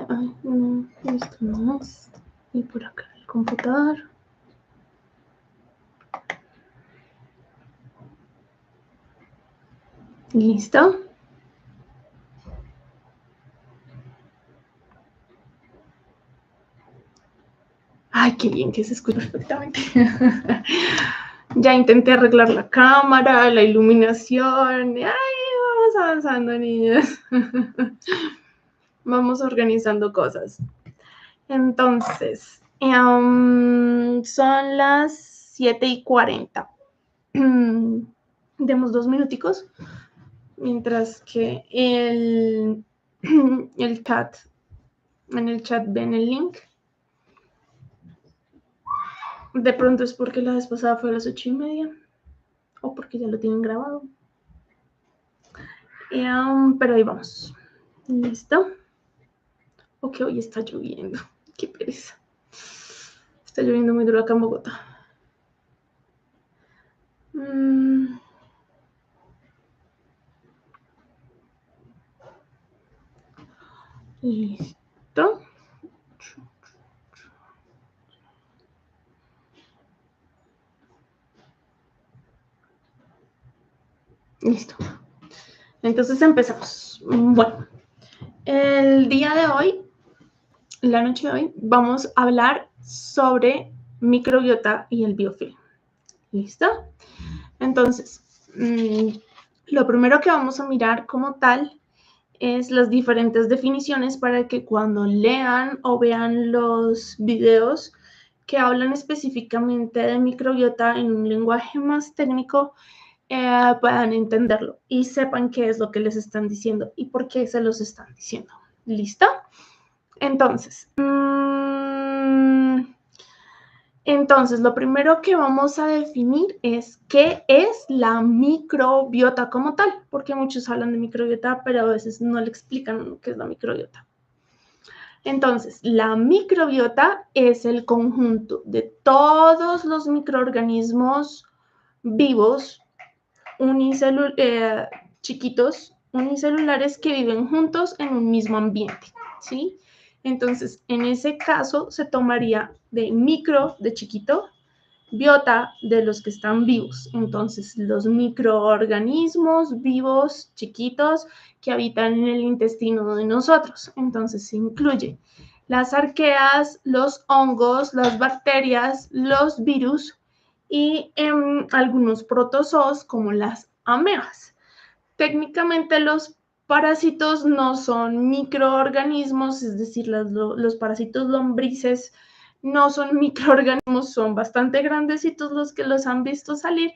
Ay, no, esto no es. Y por acá el computador. ¿Listo? Ay, qué bien que se escucha perfectamente. Ya intenté arreglar la cámara, la iluminación. Ay, vamos avanzando, niños. Vamos organizando cosas. Entonces, son las 7:40. Demos 2 minuticos mientras que el chat, en el chat ven el link. De pronto es porque la vez pasada fue a las 8:30 o porque ya lo tienen grabado. Pero ahí vamos. ¿Listo? Ok, hoy está lloviendo. Qué pereza. Está lloviendo muy duro acá en Bogotá. Listo. Listo. Entonces empezamos. Bueno, el día de hoy, la noche de hoy, vamos a hablar sobre microbiota y el biofilm. ¿Listo? Entonces, lo primero que vamos a mirar como tal es las diferentes definiciones para que cuando lean o vean los videos que hablan específicamente de microbiota en un lenguaje más técnico, puedan entenderlo y sepan qué es lo que les están diciendo y por qué se los están diciendo. ¿Listo? Entonces, lo primero que vamos a definir es qué es la microbiota como tal, porque muchos hablan de microbiota, pero a veces no le explican qué es la microbiota. Entonces, la microbiota es el conjunto de todos los microorganismos vivos, chiquitos, unicelulares que viven juntos en un mismo ambiente, ¿sí? Entonces, en ese caso se tomaría de micro, de chiquito, biota de los que están vivos. Entonces, los microorganismos vivos chiquitos que habitan en el intestino de nosotros. Entonces, se incluye las arqueas, los hongos, las bacterias, los virus y algunos protozoos como las amebas. Técnicamente los parásitos no son microorganismos, es decir, los parásitos lombrices no son microorganismos, son bastante grandecitos los que los han visto salir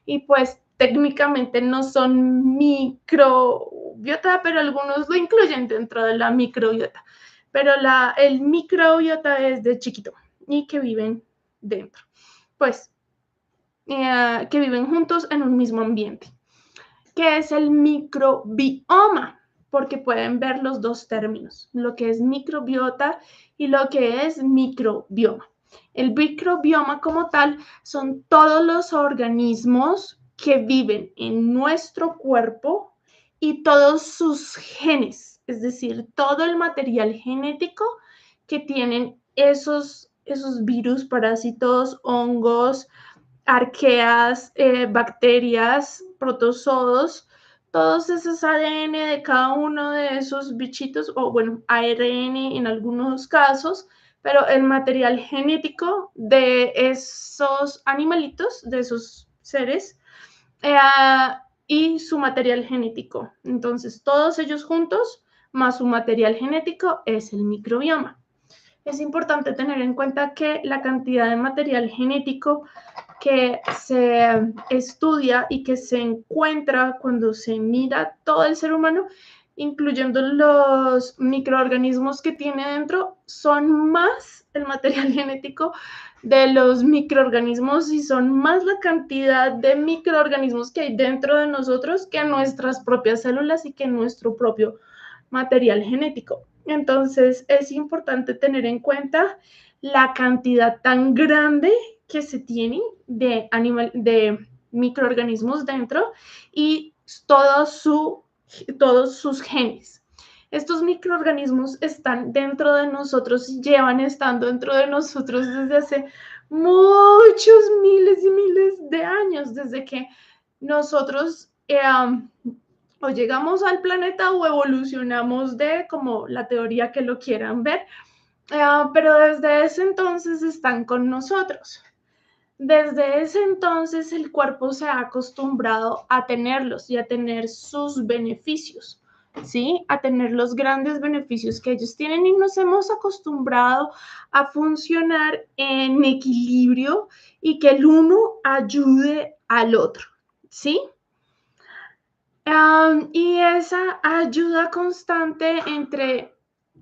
y pues técnicamente no son microbiota, pero algunos lo incluyen dentro de la microbiota. Pero el microbiota es de chiquito y que viven dentro, pues que viven juntos en un mismo ambiente. ¿Qué es el microbioma? Porque pueden ver los dos términos, lo que es microbiota y lo que es microbioma. El microbioma como tal son todos los organismos que viven en nuestro cuerpo y todos sus genes, es decir, todo el material genético que tienen esos virus, parásitos, hongos, arqueas, bacterias, protozoos, todos esos ADN de cada uno de esos bichitos, o bueno, ARN en algunos casos, pero el material genético de esos animalitos, de esos seres, eh, y su material genético. Entonces, todos ellos juntos, más su material genético, es el microbioma. Es importante tener en cuenta que la cantidad de material genético que se estudia y que se encuentra cuando se mira todo el ser humano, incluyendo los microorganismos que tiene dentro, son más el material genético de los microorganismos y son más la cantidad de microorganismos que hay dentro de nosotros que nuestras propias células y que nuestro propio material genético. Entonces, es importante tener en cuenta la cantidad tan grande que se tiene de microorganismos dentro y todos sus genes. Estos microorganismos están dentro de nosotros y llevan estando dentro de nosotros desde hace muchos miles y miles de años, desde que nosotros o llegamos al planeta o evolucionamos de como la teoría que lo quieran ver, pero desde ese entonces están con nosotros. Desde ese entonces el cuerpo se ha acostumbrado a tenerlos y a tener sus beneficios, ¿sí? A tener los grandes beneficios que ellos tienen y nos hemos acostumbrado a funcionar en equilibrio y que el uno ayude al otro, ¿sí? Y esa ayuda constante entre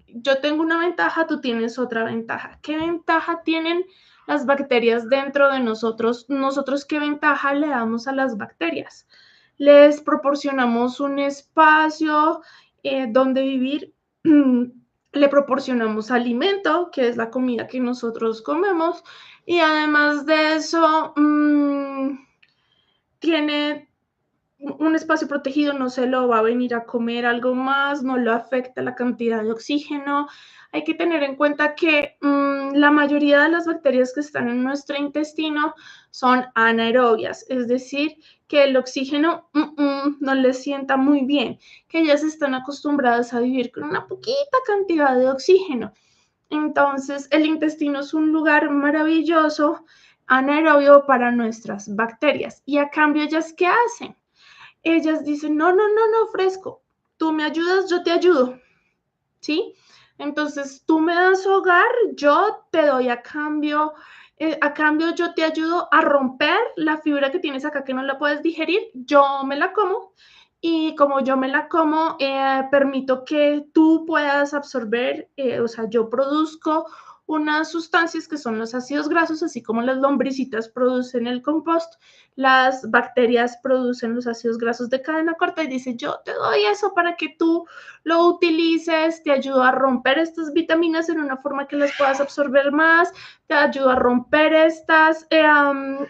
yo tengo una ventaja, tú tienes otra ventaja. ¿Qué ventaja tienen las bacterias dentro de nosotros? Nosotros, ¿qué ventaja le damos a las bacterias? Les proporcionamos un espacio donde vivir, le proporcionamos alimento, que es la comida que nosotros comemos, y además de eso, tiene un espacio protegido, no se lo va a venir a comer algo más, no lo afecta la cantidad de oxígeno. Hay que tener en cuenta que la mayoría de las bacterias que están en nuestro intestino son anaerobias, es decir, que el oxígeno no les sienta muy bien, que ellas están acostumbradas a vivir con una poquita cantidad de oxígeno. Entonces, el intestino es un lugar maravilloso, anaerobio para nuestras bacterias. Y a cambio, ¿ellas qué hacen? Ellas dicen, no, Fresco, tú me ayudas, yo te ayudo, ¿sí? Entonces, tú me das hogar, yo te doy a cambio yo te ayudo a romper la fibra que tienes acá que no la puedes digerir, yo me la como y como yo me la como, permito que tú puedas absorber, o sea, yo produzco unas sustancias que son los ácidos grasos, así como las lombricitas producen el compost, las bacterias producen los ácidos grasos de cadena corta y dice, yo te doy eso para que tú lo utilices, te ayudo a romper estas vitaminas en una forma que las puedas absorber más, te ayudo a romper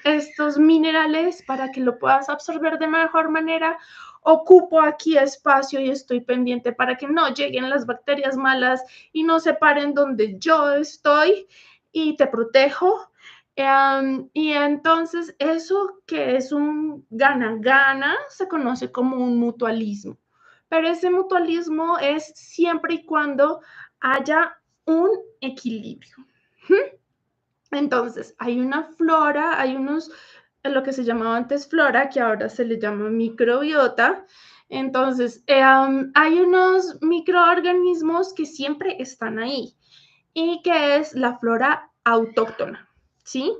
estos minerales para que lo puedas absorber de mejor manera. Ocupo aquí espacio y estoy pendiente para que no lleguen las bacterias malas y no se paren donde yo estoy y te protejo. Y entonces eso que es un gana-gana se conoce como un mutualismo. Pero ese mutualismo es siempre y cuando haya un equilibrio. Entonces, hay una flora, hay lo que se llamaba antes flora, que ahora se le llama microbiota. Entonces, hay unos microorganismos que siempre están ahí y que es la flora autóctona, ¿sí?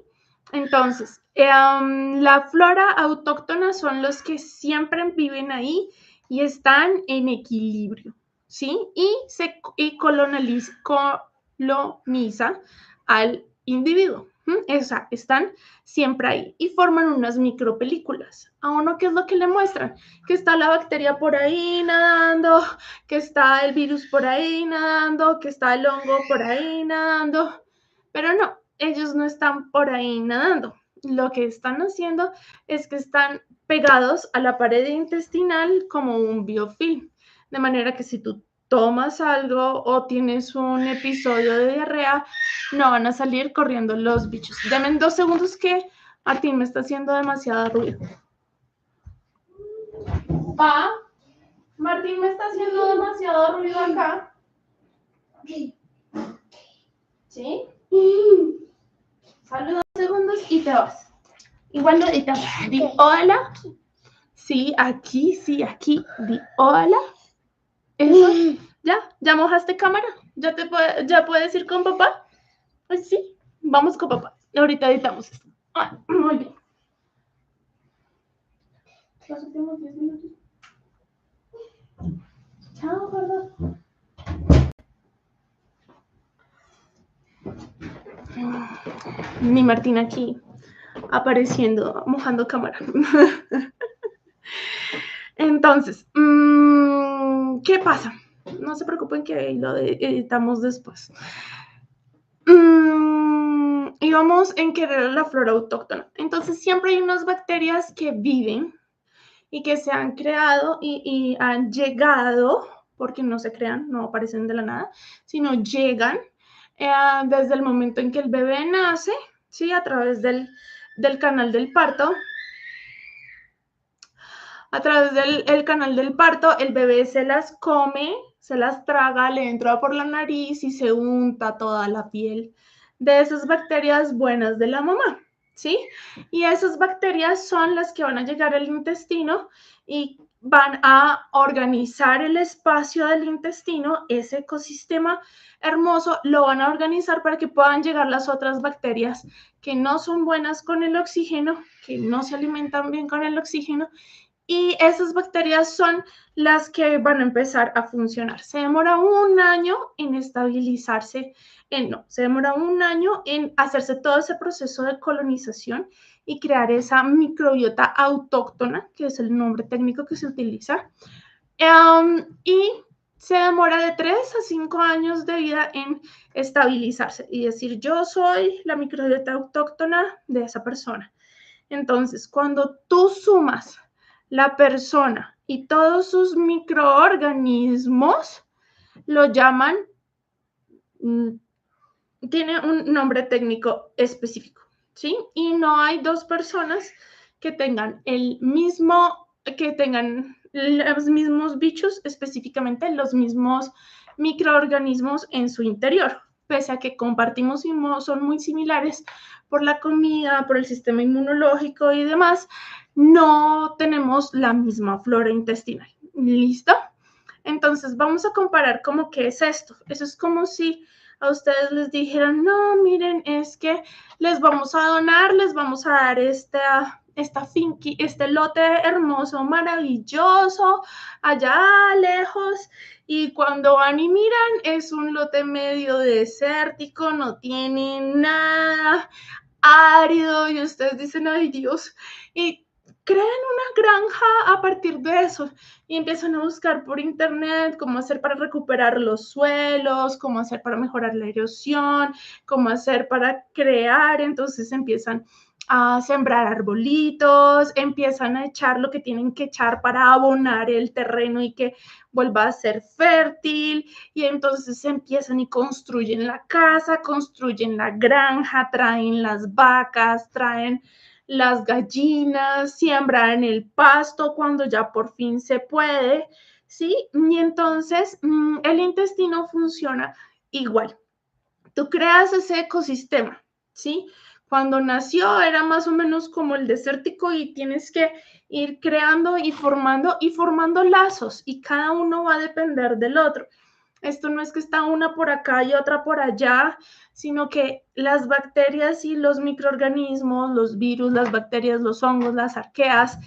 Entonces, la flora autóctona son los que siempre viven ahí y están en equilibrio, ¿sí? Y coloniza al individuo. O sea, están siempre ahí y forman unas micropelículas. ¿A uno qué es lo que le muestran? Que está la bacteria por ahí nadando, que está el virus por ahí nadando, que está el hongo por ahí nadando. Pero no, ellos no están por ahí nadando. Lo que están haciendo es que están pegados a la pared intestinal como un biofilm. De manera que si tú tomas algo o tienes un episodio de diarrea, no van a salir corriendo los bichos. Dame 2 segundos que Martín me está haciendo demasiado ruido. Pa, Martín me está haciendo demasiado ruido acá. ¿Sí? Saludos 2 segundos y te vas. Igual lo editamos. Di hola. Sí, aquí. Di hola. Eso. ¿Ya mojaste cámara? ¿Ya puedes ir con papá? Pues sí, vamos con papá. Ahorita editamos esto. Muy bien. Los últimos 10 minutos. Chao, gordo. Mi Martín aquí apareciendo, mojando cámara. Entonces, ¿qué pasa? No se preocupen que lo editamos después. Y vamos en querer la flora autóctona. Entonces, siempre hay unas bacterias que viven y que se han creado y han llegado porque no se crean, no aparecen de la nada, sino llegan desde el momento en que el bebé nace, ¿sí? A través del canal del parto. A través del canal del parto, el bebé se las come, se las traga, le entra por la nariz y se unta toda la piel de esas bacterias buenas de la mamá, ¿sí? Y esas bacterias son las que van a llegar al intestino y van a organizar el espacio del intestino, ese ecosistema hermoso, lo van a organizar para que puedan llegar las otras bacterias que no son buenas con el oxígeno, que no se alimentan bien con el oxígeno, y esas bacterias son las que van a empezar a funcionar. Se demora un año en estabilizarse, se demora un año en hacerse todo ese proceso de colonización y crear esa microbiota autóctona, que es el nombre técnico que se utiliza. Y se demora de 3 a 5 años de vida en estabilizarse y decir, yo soy la microbiota autóctona de esa persona. Entonces, cuando tú sumas la persona y todos sus microorganismos, lo llaman, tiene un nombre técnico específico, ¿sí? Y no hay dos personas que tengan los mismos bichos, específicamente los mismos microorganismos en su interior, pese a que compartimos y son muy similares por la comida, por el sistema inmunológico y demás, no tenemos la misma flora intestinal. ¿Listo? Entonces vamos a comparar como qué es esto. Eso es como si a ustedes les dijeran, no, miren, es que les vamos a donar, les vamos a dar este lote hermoso, maravilloso, allá lejos, y cuando van y miran, es un lote medio desértico, no tiene nada, árido, y ustedes dicen, ay Dios, y crean una granja a partir de eso y empiezan a buscar por internet cómo hacer para recuperar los suelos, cómo hacer para mejorar la erosión, cómo hacer para crear, entonces empiezan a sembrar arbolitos, empiezan a echar lo que tienen que echar para abonar el terreno y que vuelva a ser fértil, y entonces empiezan y construyen la casa, construyen la granja, traen las vacas, traen las gallinas, siembran el pasto cuando ya por fin se puede, ¿sí? Y entonces el intestino funciona igual. Tú creas ese ecosistema, ¿sí? Cuando nació era más o menos como el desértico y tienes que ir creando y formando lazos y cada uno va a depender del otro. Esto no es que está una por acá y otra por allá, sino que las bacterias y los microorganismos, los virus, las bacterias, los hongos, las arqueas,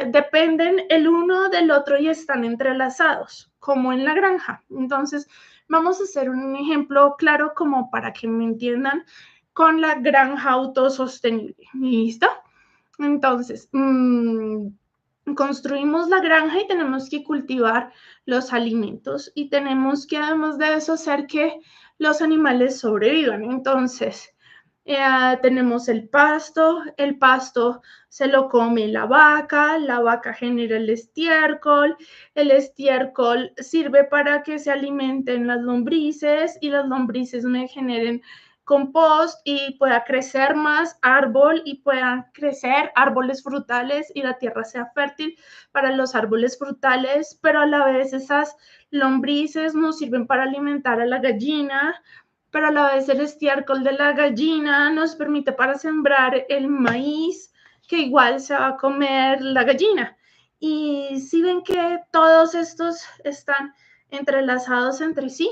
dependen el uno del otro y están entrelazados, como en la granja. Entonces, vamos a hacer un ejemplo claro como para que me entiendan con la granja autosostenible. ¿Listo? Entonces, construimos la granja y tenemos que cultivar los alimentos y tenemos que además de eso hacer que los animales sobrevivan. Entonces, tenemos el pasto se lo come la vaca genera el estiércol sirve para que se alimenten las lombrices y las lombrices me generen compost y pueda crecer más árbol y puedan crecer árboles frutales y la tierra sea fértil para los árboles frutales, pero a la vez esas lombrices nos sirven para alimentar a la gallina, pero a la vez el estiércol de la gallina nos permite para sembrar el maíz que igual se va a comer la gallina. Y si ven que todos estos están entrelazados entre sí,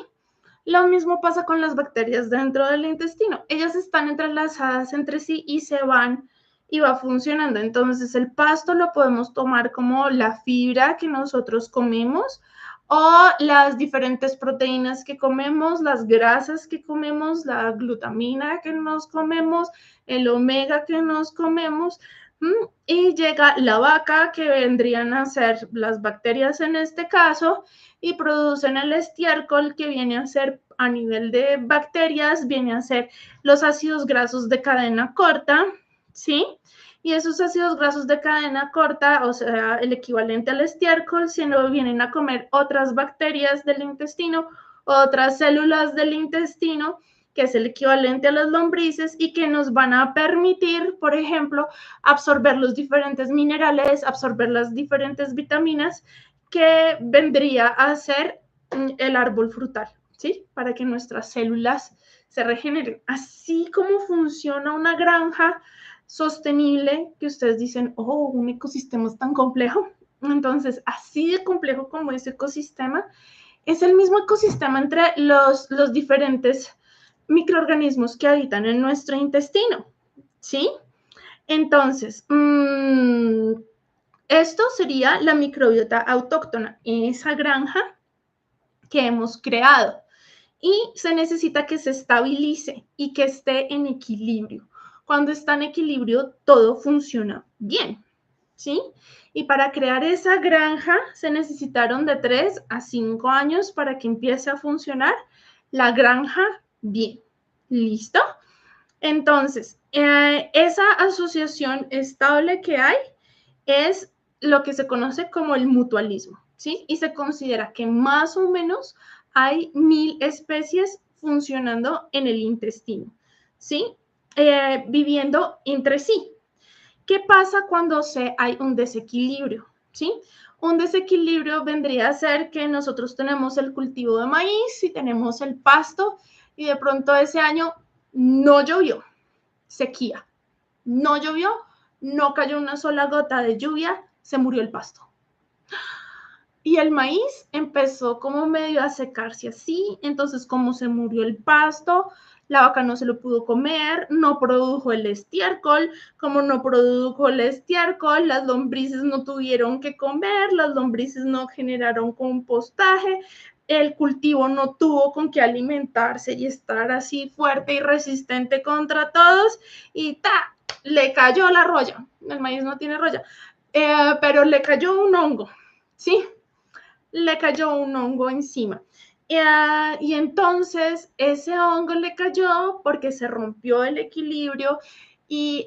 lo mismo pasa con las bacterias dentro del intestino. Ellas están entrelazadas entre sí y se van y va funcionando. Entonces el pasto lo podemos tomar como la fibra que nosotros comemos o las diferentes proteínas que comemos, las grasas que comemos, la glutamina que nos comemos, el omega que nos comemos. Y llega la vaca, que vendrían a ser las bacterias en este caso, y producen el estiércol, que viene a ser a nivel de bacterias, viene a ser los ácidos grasos de cadena corta, ¿sí? Y esos ácidos grasos de cadena corta, o sea, el equivalente al estiércol, se lo vienen a comer otras bacterias del intestino, otras células del intestino, que es el equivalente a las lombrices y que nos van a permitir, por ejemplo, absorber los diferentes minerales, absorber las diferentes vitaminas que vendría a ser el árbol frutal, ¿sí? Para que nuestras células se regeneren. Así como funciona una granja sostenible, que ustedes dicen, oh, un ecosistema es tan complejo. Entonces, así de complejo como ese ecosistema, es el mismo ecosistema entre los diferentes microorganismos que habitan en nuestro intestino, ¿sí? Entonces, esto sería la microbiota autóctona, esa granja que hemos creado. Y se necesita que se estabilice y que esté en equilibrio. Cuando está en equilibrio, todo funciona bien, ¿sí? Y para crear esa granja se necesitaron de 3 a 5 años para que empiece a funcionar la granja bien. ¿Listo? Entonces, esa asociación estable que hay es lo que se conoce como el mutualismo, ¿sí? Y se considera que más o menos hay 1000 especies funcionando en el intestino, ¿sí? Viviendo entre sí. ¿Qué pasa cuando hay un desequilibrio? ¿Sí? Un desequilibrio vendría a ser que nosotros tenemos el cultivo de maíz y tenemos el pasto y de pronto ese año no llovió, sequía, no llovió, no cayó una sola gota de lluvia, se murió el pasto. Y el maíz empezó como medio a secarse así, entonces como se murió el pasto, la vaca no se lo pudo comer, no produjo el estiércol, como no produjo el estiércol, las lombrices no tuvieron que comer, las lombrices no generaron compostaje, el cultivo no tuvo con qué alimentarse y estar así fuerte y resistente contra todos, y ¡ta! Le cayó la roya, el maíz no tiene roya, pero le cayó un hongo, ¿sí? Le cayó un hongo encima. Y entonces ese hongo le cayó porque se rompió el equilibrio y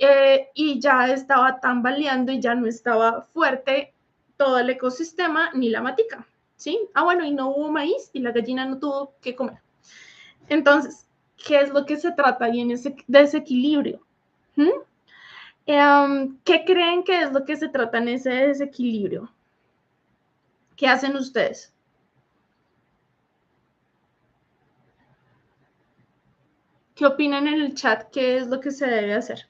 ya estaba tambaleando y ya no estaba fuerte todo el ecosistema ni la matica, ¿sí? Bueno, y no hubo maíz y la gallina no tuvo que comer. Entonces, ¿qué es lo que se trata ahí en ese desequilibrio? ¿Qué creen que es lo que se trata en ese desequilibrio? ¿Qué hacen ustedes? ¿Qué opinan en el chat? ¿Qué es lo que se debe hacer?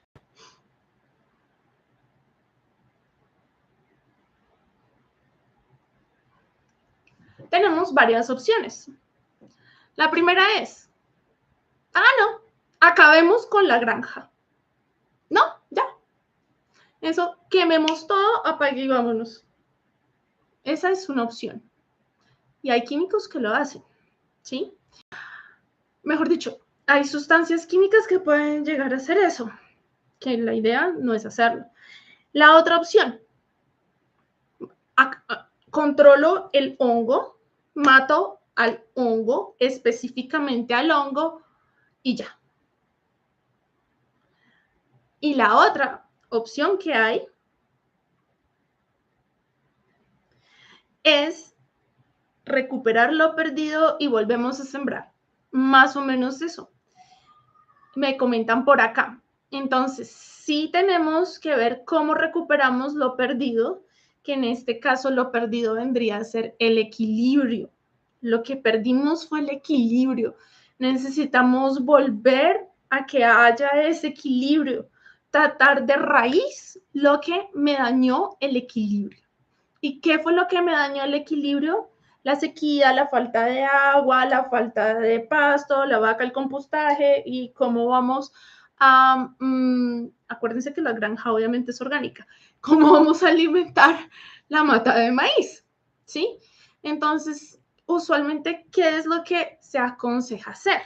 Tenemos varias opciones. La primera es, no, acabemos con la granja. No, ya. Eso, quememos todo, apague y vámonos. Esa es una opción. Y hay químicos que lo hacen, ¿sí? Mejor dicho, hay sustancias químicas que pueden llegar a hacer eso, que la idea no es hacerlo. La otra opción, controlo el hongo, mato al hongo, específicamente al hongo, y ya. Y la otra opción que hay es recuperar lo perdido y volvemos a sembrar. Más o menos eso. Me comentan por acá. Entonces, sí tenemos que ver cómo recuperamos lo perdido, que en este caso lo perdido vendría a ser el equilibrio. Lo que perdimos fue el equilibrio. Necesitamos volver a que haya ese equilibrio, tratar de raíz lo que me dañó el equilibrio. ¿Y qué fue lo que me dañó el equilibrio? La sequía, la falta de agua, la falta de pasto, la vaca, el compostaje y cómo vamos a, acuérdense que la granja obviamente es orgánica, cómo vamos a alimentar la mata de maíz, ¿sí? Entonces, usualmente, ¿qué es lo que se aconseja hacer?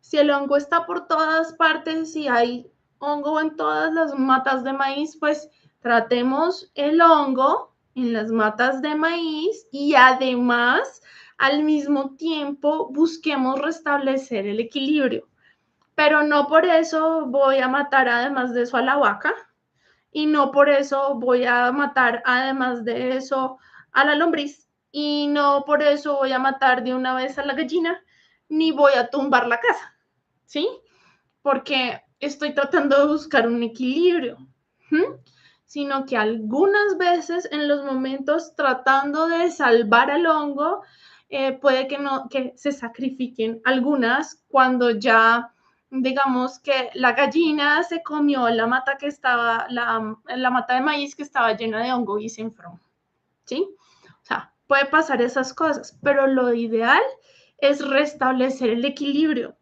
Si el hongo está por todas partes, si hay hongo en todas las matas de maíz, pues tratemos el hongo en las matas de maíz y además, al mismo tiempo, busquemos restablecer el equilibrio. Pero no por eso voy a matar además de eso a la vaca y no por eso voy a matar, además de eso, a la lombriz, y no por eso voy a matar de una vez a la gallina, ni voy a tumbar la casa, ¿sí? Porque estoy tratando de buscar un equilibrio, sino que algunas veces en los momentos tratando de salvar al hongo, puede que se sacrifiquen algunas cuando ya digamos que la gallina se comió la mata que estaba, la mata de maíz que estaba llena de hongo y se enfermó, ¿sí? O sea, puede pasar esas cosas, pero lo ideal es restablecer el equilibrio,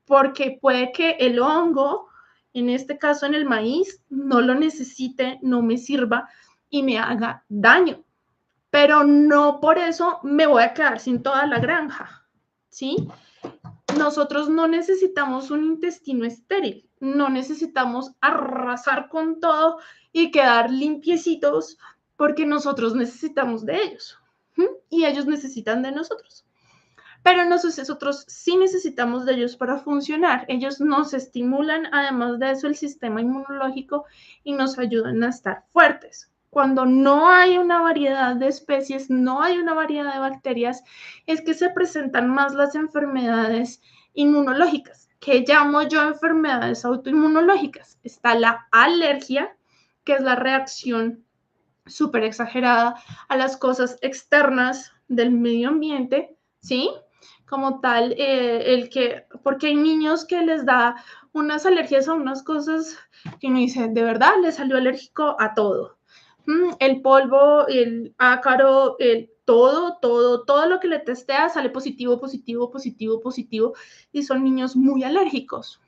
porque puede que el hongo, en este caso en el maíz, no lo necesite, no me sirva y me haga daño, pero no por eso me voy a quedar sin toda la granja, ¿sí? Nosotros no necesitamos un intestino estéril, no necesitamos arrasar con todo y quedar limpiecitos porque nosotros necesitamos de ellos y ellos necesitan de nosotros. Pero nosotros sí necesitamos de ellos para funcionar. Ellos nos estimulan, además de eso, el sistema inmunológico y nos ayudan a estar fuertes. Cuando no hay una variedad de especies, no hay una variedad de bacterias, es que se presentan más las enfermedades inmunológicas, que llamo yo enfermedades autoinmunológicas. Está la alergia, que es la reacción súper exagerada a las cosas externas del medio ambiente, ¿sí? Como tal, porque hay niños que les da unas alergias a unas cosas que uno dice, de verdad, le salió alérgico a todo. El polvo, el ácaro, todo lo que le testea sale positivo, positivo, positivo, positivo, y son niños muy alérgicos.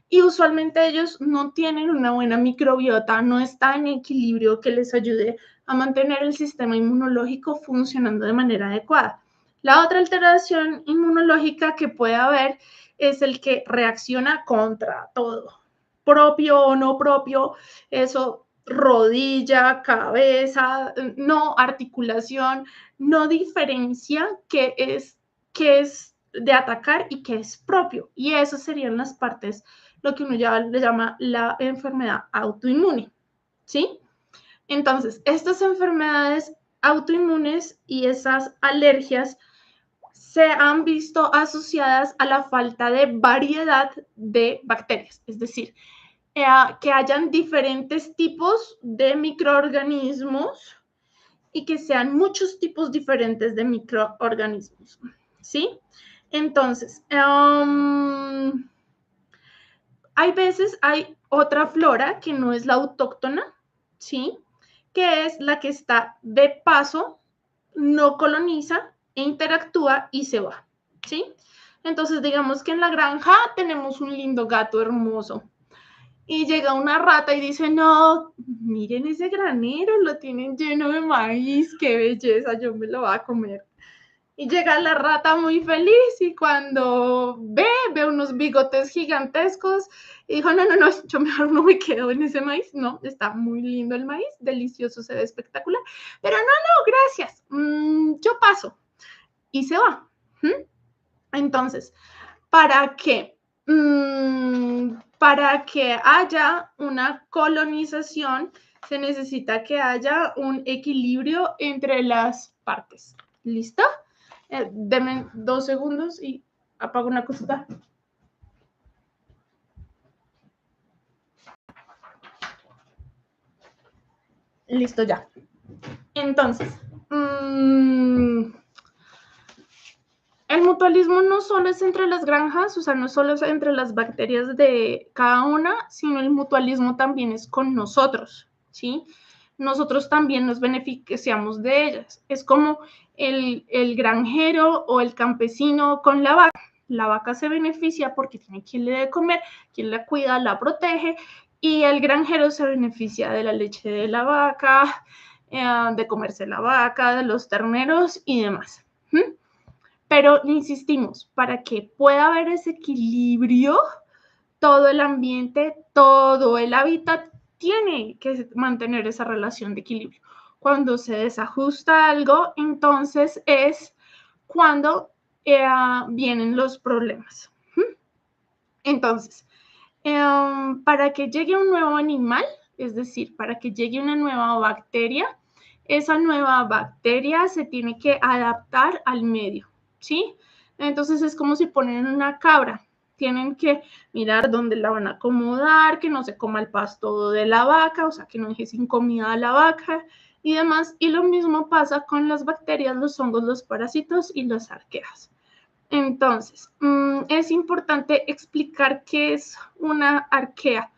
Y usualmente ellos no tienen una buena microbiota, no está en equilibrio que les ayude a mantener el sistema inmunológico funcionando de manera adecuada. La otra alteración inmunológica que puede haber es el que reacciona contra todo, propio o no propio, eso, rodilla, cabeza, no articulación, no diferencia qué es de atacar y qué es propio. Y esas serían las partes, lo que uno ya le llama la enfermedad autoinmune, ¿sí? Entonces, estas enfermedades autoinmunes y esas alergias se han visto asociadas a la falta de variedad de bacterias, es decir, que hayan diferentes tipos de microorganismos y que sean muchos tipos diferentes de microorganismos, ¿sí? Entonces, hay otra flora que no es la autóctona, ¿sí? Que es la que está de paso, no coloniza, interactúa y se va, ¿sí? Entonces, digamos que en la granja tenemos un lindo gato hermoso y llega una rata y dice, no, miren ese granero, lo tienen lleno de maíz, qué belleza, yo me lo voy a comer. Y llega la rata muy feliz y cuando ve unos bigotes gigantescos y dijo, no, yo mejor no me quedo en ese maíz. No, está muy lindo el maíz, delicioso, se ve espectacular. Pero no, gracias, yo paso. Y se va. Entonces, ¿para qué? Para que haya una colonización, se necesita que haya un equilibrio entre las partes. ¿Listo? Denme 2 segundos y apago una cosita. Listo ya. Entonces, el mutualismo no solo es entre las granjas, o sea, no solo es entre las bacterias de cada una, sino el mutualismo también es con nosotros, ¿sí? Nosotros también nos beneficiamos de ellas. Es como el granjero o el campesino con la vaca. La vaca se beneficia porque tiene quien le dé comer, quien la cuida, la protege, y el granjero se beneficia de la leche de la vaca, de comerse la vaca, de los terneros y demás. Pero insistimos, para que pueda haber ese equilibrio, todo el ambiente, todo el hábitat tiene que mantener esa relación de equilibrio. Cuando se desajusta algo, entonces es cuando vienen los problemas. Entonces, para que llegue un nuevo animal, Es decir, para que llegue una nueva bacteria, esa nueva bacteria se tiene que adaptar al medio, ¿sí? Entonces es como si ponen una cabra. Tienen que mirar dónde la van a acomodar, que no se coma el pasto de la vaca, o sea, que no deje sin comida a la vaca y demás. Y lo mismo pasa con las bacterias, los hongos, los parásitos y las arqueas. Entonces, es importante explicar qué es una arquea.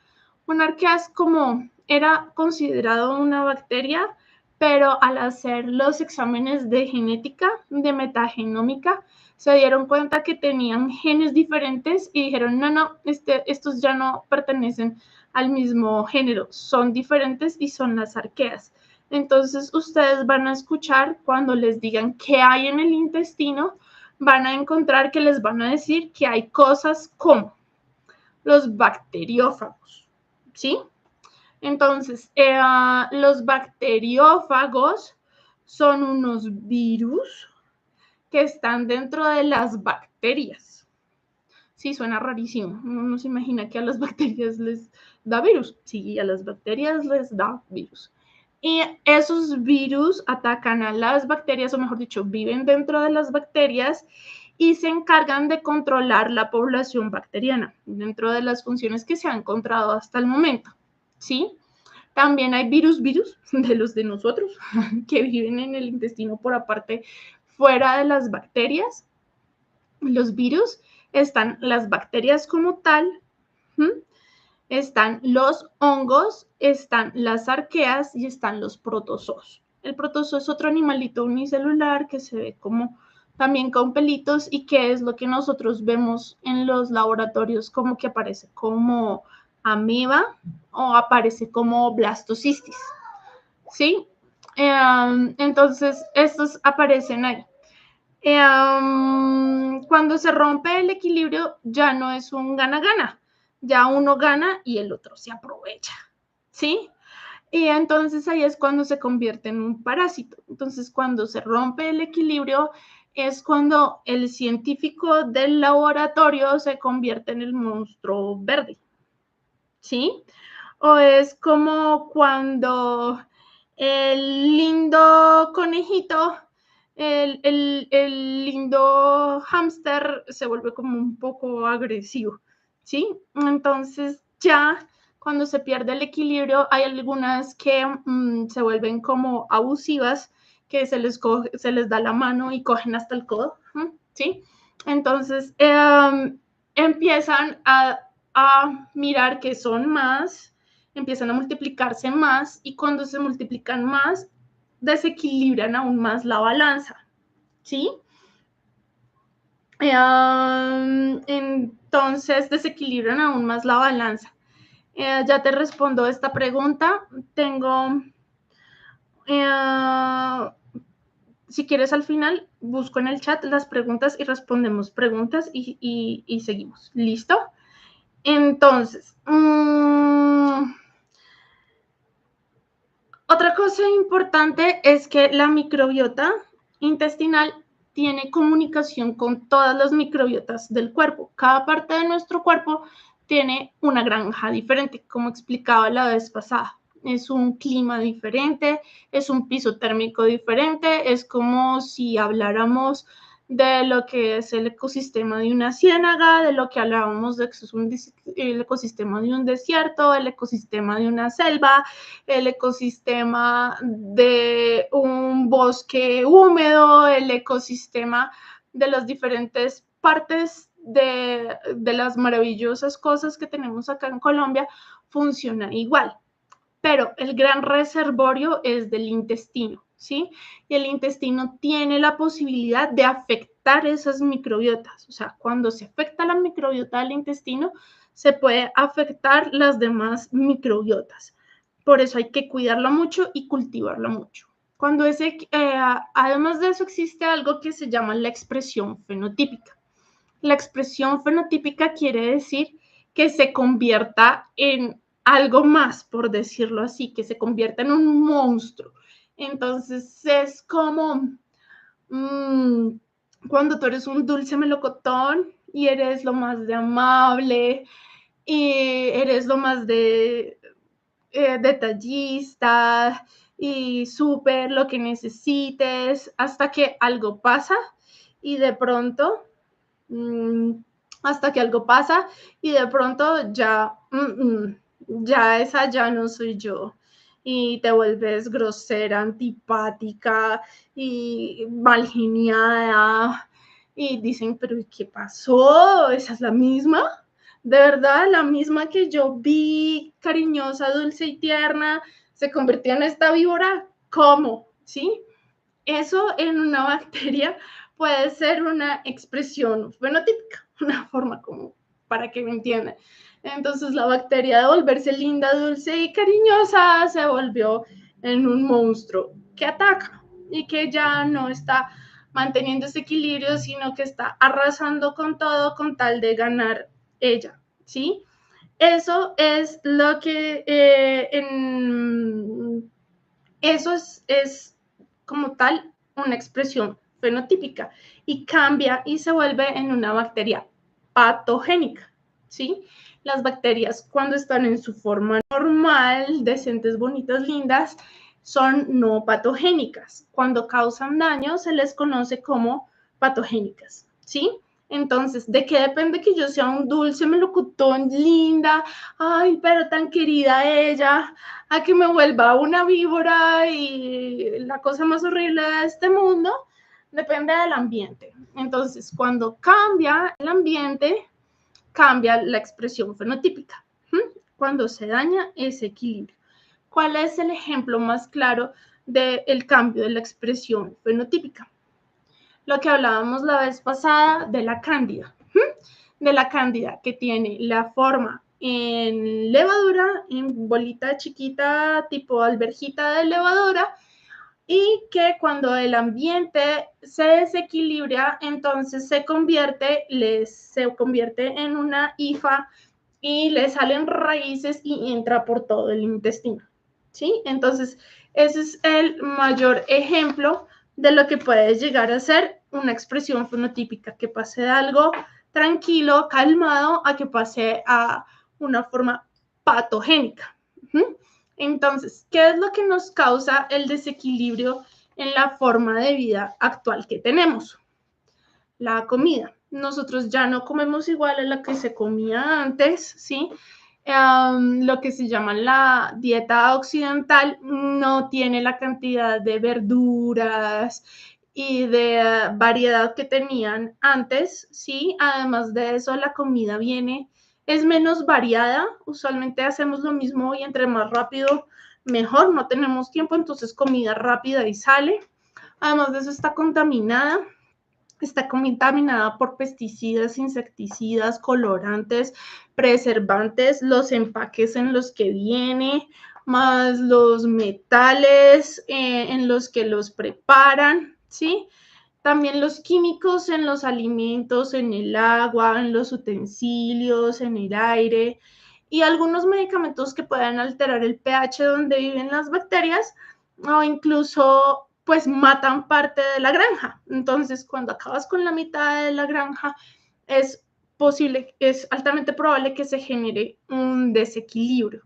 Una arquea es como, era considerado una bacteria, pero al hacer los exámenes de genética, de metagenómica, se dieron cuenta que tenían genes diferentes y dijeron, no, estos ya no pertenecen al mismo género, son diferentes y son las arqueas. Entonces, ustedes van a escuchar cuando les digan qué hay en el intestino, van a encontrar que les van a decir que hay cosas como los bacteriófagos, ¿sí? Entonces, los bacteriófagos son unos virus que están dentro de las bacterias. Sí, suena rarísimo. Uno no se imagina que a las bacterias les da virus. Sí, a las bacterias les da virus. Y esos virus atacan a las bacterias, o mejor dicho, viven dentro de las bacterias y se encargan de controlar la población bacteriana dentro de las funciones que se han encontrado hasta el momento, ¿sí? También hay virus de los de nosotros que viven en el intestino por aparte fuera de las bacterias. Los virus están las bacterias como tal, están los hongos, están las arqueas y están los protozoos. El protozoo es otro animalito unicelular que se ve como también con pelitos y que es lo que nosotros vemos en los laboratorios como que aparece como ameba o aparece como blastocistis, ¿sí? Entonces, estos aparecen ahí. Cuando se rompe el equilibrio, ya no es un gana-gana, ya uno gana y el otro se aprovecha, ¿sí? Y entonces ahí es cuando se convierte en un parásito. Entonces, cuando se rompe el equilibrio, es cuando el científico del laboratorio se convierte en el monstruo verde, ¿sí? O es como cuando el lindo conejito, el lindo hámster se vuelve como un poco agresivo, ¿sí? Entonces ya cuando se pierde el equilibrio hay algunas que se vuelven como abusivas, que se les da la mano y cogen hasta el codo, ¿sí? Entonces empiezan a mirar que son más, empiezan a multiplicarse más y cuando se multiplican más, desequilibran aún más la balanza, ¿sí? Entonces desequilibran aún más la balanza. Ya te respondo esta pregunta. Tengo, si quieres al final, busco en el chat las preguntas y respondemos preguntas y seguimos. ¿Listo? Entonces, otra cosa importante es que la microbiota intestinal tiene comunicación con todas las microbiotas del cuerpo. Cada parte de nuestro cuerpo tiene una granja diferente, como explicaba la vez pasada. Es un clima diferente, es un piso térmico diferente, es como si habláramos de lo que es el ecosistema de una ciénaga, de lo que hablábamos de que es el ecosistema de un desierto, el ecosistema de una selva, el ecosistema de un bosque húmedo, el ecosistema de las diferentes partes de las maravillosas cosas que tenemos acá en Colombia, funciona igual. Pero el gran reservorio es del intestino, ¿sí? Y el intestino tiene la posibilidad de afectar esas microbiotas. O sea, cuando se afecta la microbiota del intestino, se puede afectar las demás microbiotas. Por eso hay que cuidarla mucho y cultivarla mucho. Además de eso, existe algo que se llama la expresión fenotípica. La expresión fenotípica quiere decir que se convierta en algo más, por decirlo así, que se convierta en un monstruo. Entonces es como cuando tú eres un dulce melocotón y eres lo más de amable y eres lo más de detallista y súper lo que necesites, hasta que algo pasa y de pronto, hasta que algo pasa y de pronto ya, ya esa ya no soy yo. Y te vuelves grosera, antipática y mal geniada. Y dicen, pero ¿qué pasó? ¿Esa es la misma? De verdad, la misma que yo vi, cariñosa, dulce y tierna, se convirtió en esta víbora. ¿Cómo? ¿Sí? Eso en una bacteria puede ser una expresión fenotípica, una forma como para que me entiendan. Entonces la bacteria de volverse linda, dulce y cariñosa se volvió en un monstruo que ataca y que ya no está manteniendo ese equilibrio, sino que está arrasando con todo con tal de ganar ella, ¿sí? Eso es lo que eso es como tal una expresión fenotípica y cambia y se vuelve en una bacteria patogénica, ¿sí? Las bacterias cuando están en su forma normal, decentes, bonitas, lindas, son no patogénicas. Cuando causan daño se les conoce como patogénicas, ¿sí? Entonces, ¿de qué depende que yo sea un dulce melocotón linda? Ay, pero tan querida ella, a que me vuelva una víbora y la cosa más horrible de este mundo? Depende del ambiente. Entonces, cuando cambia el ambiente, cambia la expresión fenotípica. Cuando se daña ese equilibrio. ¿Cuál es el ejemplo más claro del cambio de la expresión fenotípica? Lo que hablábamos la vez pasada de la cándida. De la cándida que tiene la forma en levadura, en bolita chiquita tipo alberjita de levadura, y que cuando el ambiente se desequilibra, entonces se convierte en una hifa y le salen raíces y entra por todo el intestino, ¿sí? Entonces, ese es el mayor ejemplo de lo que puede llegar a ser una expresión fenotípica, que pase de algo tranquilo, calmado, a que pase a una forma patogénica. Entonces, ¿qué es lo que nos causa el desequilibrio en la forma de vida actual que tenemos? La comida. Nosotros ya no comemos igual a la que se comía antes, ¿sí? Lo que se llama la dieta occidental no tiene la cantidad de verduras y de variedad que tenían antes, ¿sí? Además de eso, la comida es menos variada. Usualmente hacemos lo mismo y entre más rápido, mejor. No tenemos tiempo, entonces comida rápida y sale. Además de eso, está contaminada por pesticidas, insecticidas, colorantes, preservantes, los empaques en los que viene, más los metales en los que los preparan, ¿sí? También los químicos en los alimentos, en el agua, en los utensilios, en el aire y algunos medicamentos que puedan alterar el pH donde viven las bacterias o incluso pues matan parte de la granja. Entonces, cuando acabas con la mitad de la granja, es altamente probable que se genere un desequilibrio,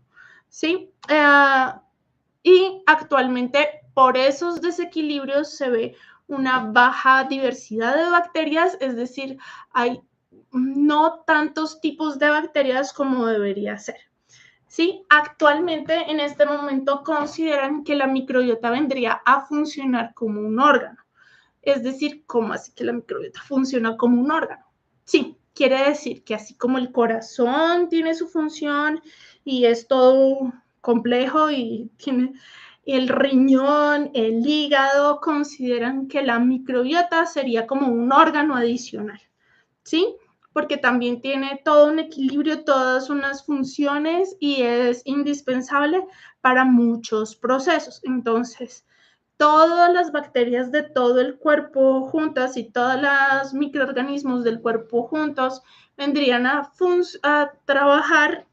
¿sí? Y actualmente por esos desequilibrios se ve una baja diversidad de bacterias, es decir, hay no tantos tipos de bacterias como debería ser. ¿Sí? Actualmente, en este momento, consideran que la microbiota vendría a funcionar como un órgano. Es decir, ¿cómo así que la microbiota funciona como un órgano? Sí, quiere decir que así como el corazón tiene su función y es todo complejo y tiene el riñón, el hígado, consideran que la microbiota sería como un órgano adicional, ¿sí? Porque también tiene todo un equilibrio, todas unas funciones y es indispensable para muchos procesos. Entonces, todas las bacterias de todo el cuerpo juntas y todos los microorganismos del cuerpo juntos vendrían a trabajar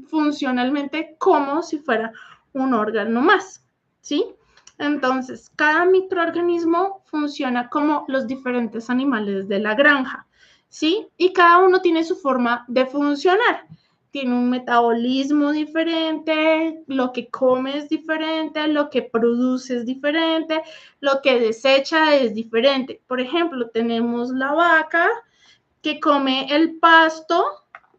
funcionalmente como si fuera un órgano más, ¿sí? Entonces, cada microorganismo funciona como los diferentes animales de la granja, ¿sí? Y cada uno tiene su forma de funcionar. tiene un metabolismo diferente, lo que come es diferente, lo que produce es diferente, lo que desecha es diferente. Por ejemplo, tenemos la vaca que come el pasto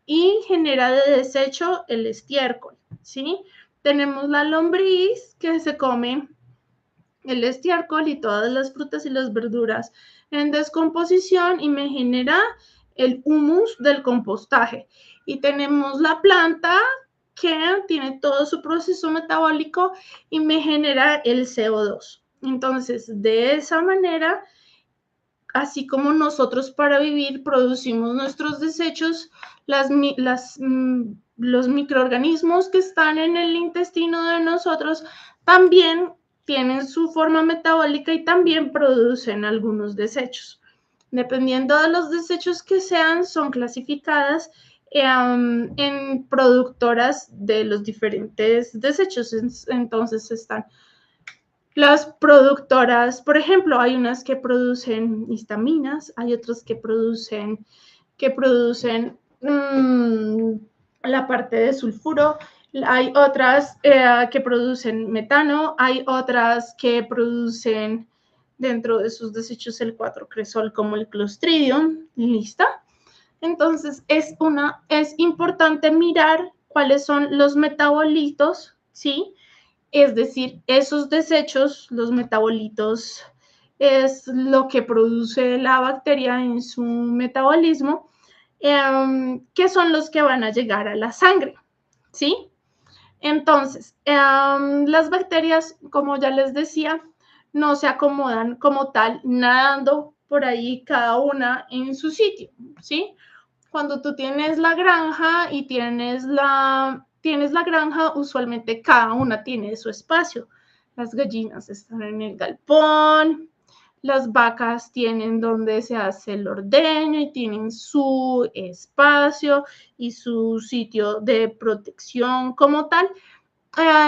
y genera de desecho el estiércol, ¿sí? Tenemos la lombriz que se come el estiércol y todas las frutas y las verduras en descomposición y me genera el humus del compostaje. Y tenemos la planta que tiene todo su proceso metabólico y me genera el CO2. Entonces, de esa manera, así como nosotros para vivir producimos nuestros desechos, los microorganismos que están en el intestino de nosotros también tienen su forma metabólica y también producen algunos desechos. Dependiendo de los desechos que sean, son clasificadas en productoras de los diferentes desechos. Entonces están las productoras, por ejemplo, hay unas que producen histaminas, hay otras que producen la parte de sulfuro, hay otras que producen metano, hay otras que producen dentro de sus desechos el 4-cresol como el Clostridium, ¿lista? Entonces es importante mirar cuáles son los metabolitos, ¿sí? Es decir, esos desechos, los metabolitos, es lo que produce la bacteria en su metabolismo, que son los que van a llegar a la sangre, ¿sí? Entonces, las bacterias, como ya les decía, no se acomodan como tal, nadando por ahí cada una en su sitio, ¿sí? Cuando tú tienes la granja y tienes la granja, usualmente cada una tiene su espacio. Las gallinas están en el galpón, las vacas tienen donde se hace el ordeño y tienen su espacio y su sitio de protección como tal.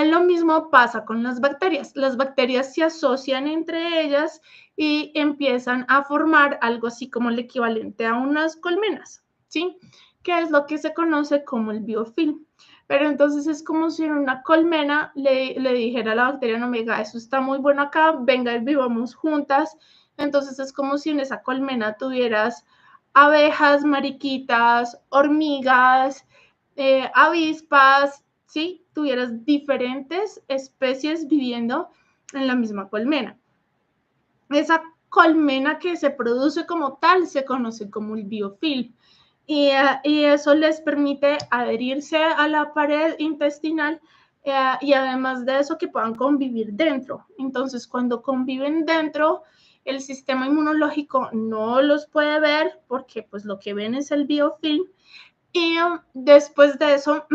Lo mismo pasa con las bacterias. Las bacterias se asocian entre ellas y empiezan a formar algo así como el equivalente a unas colmenas, ¿sí? Que es lo que se conoce como el biofilm. Pero entonces es como si en una colmena le dijera a la bacteria, no, mega, eso está muy bueno acá, venga y vivamos juntas. Entonces es como si en esa colmena tuvieras abejas, mariquitas, hormigas, avispas, ¿sí? Tuvieras diferentes especies viviendo en la misma colmena. Esa colmena que se produce como tal se conoce como el biofilm y eso les permite adherirse a la pared intestinal y además de eso que puedan convivir dentro. Entonces, cuando conviven dentro, el sistema inmunológico no los puede ver porque pues lo que ven es el biofilm y después de eso,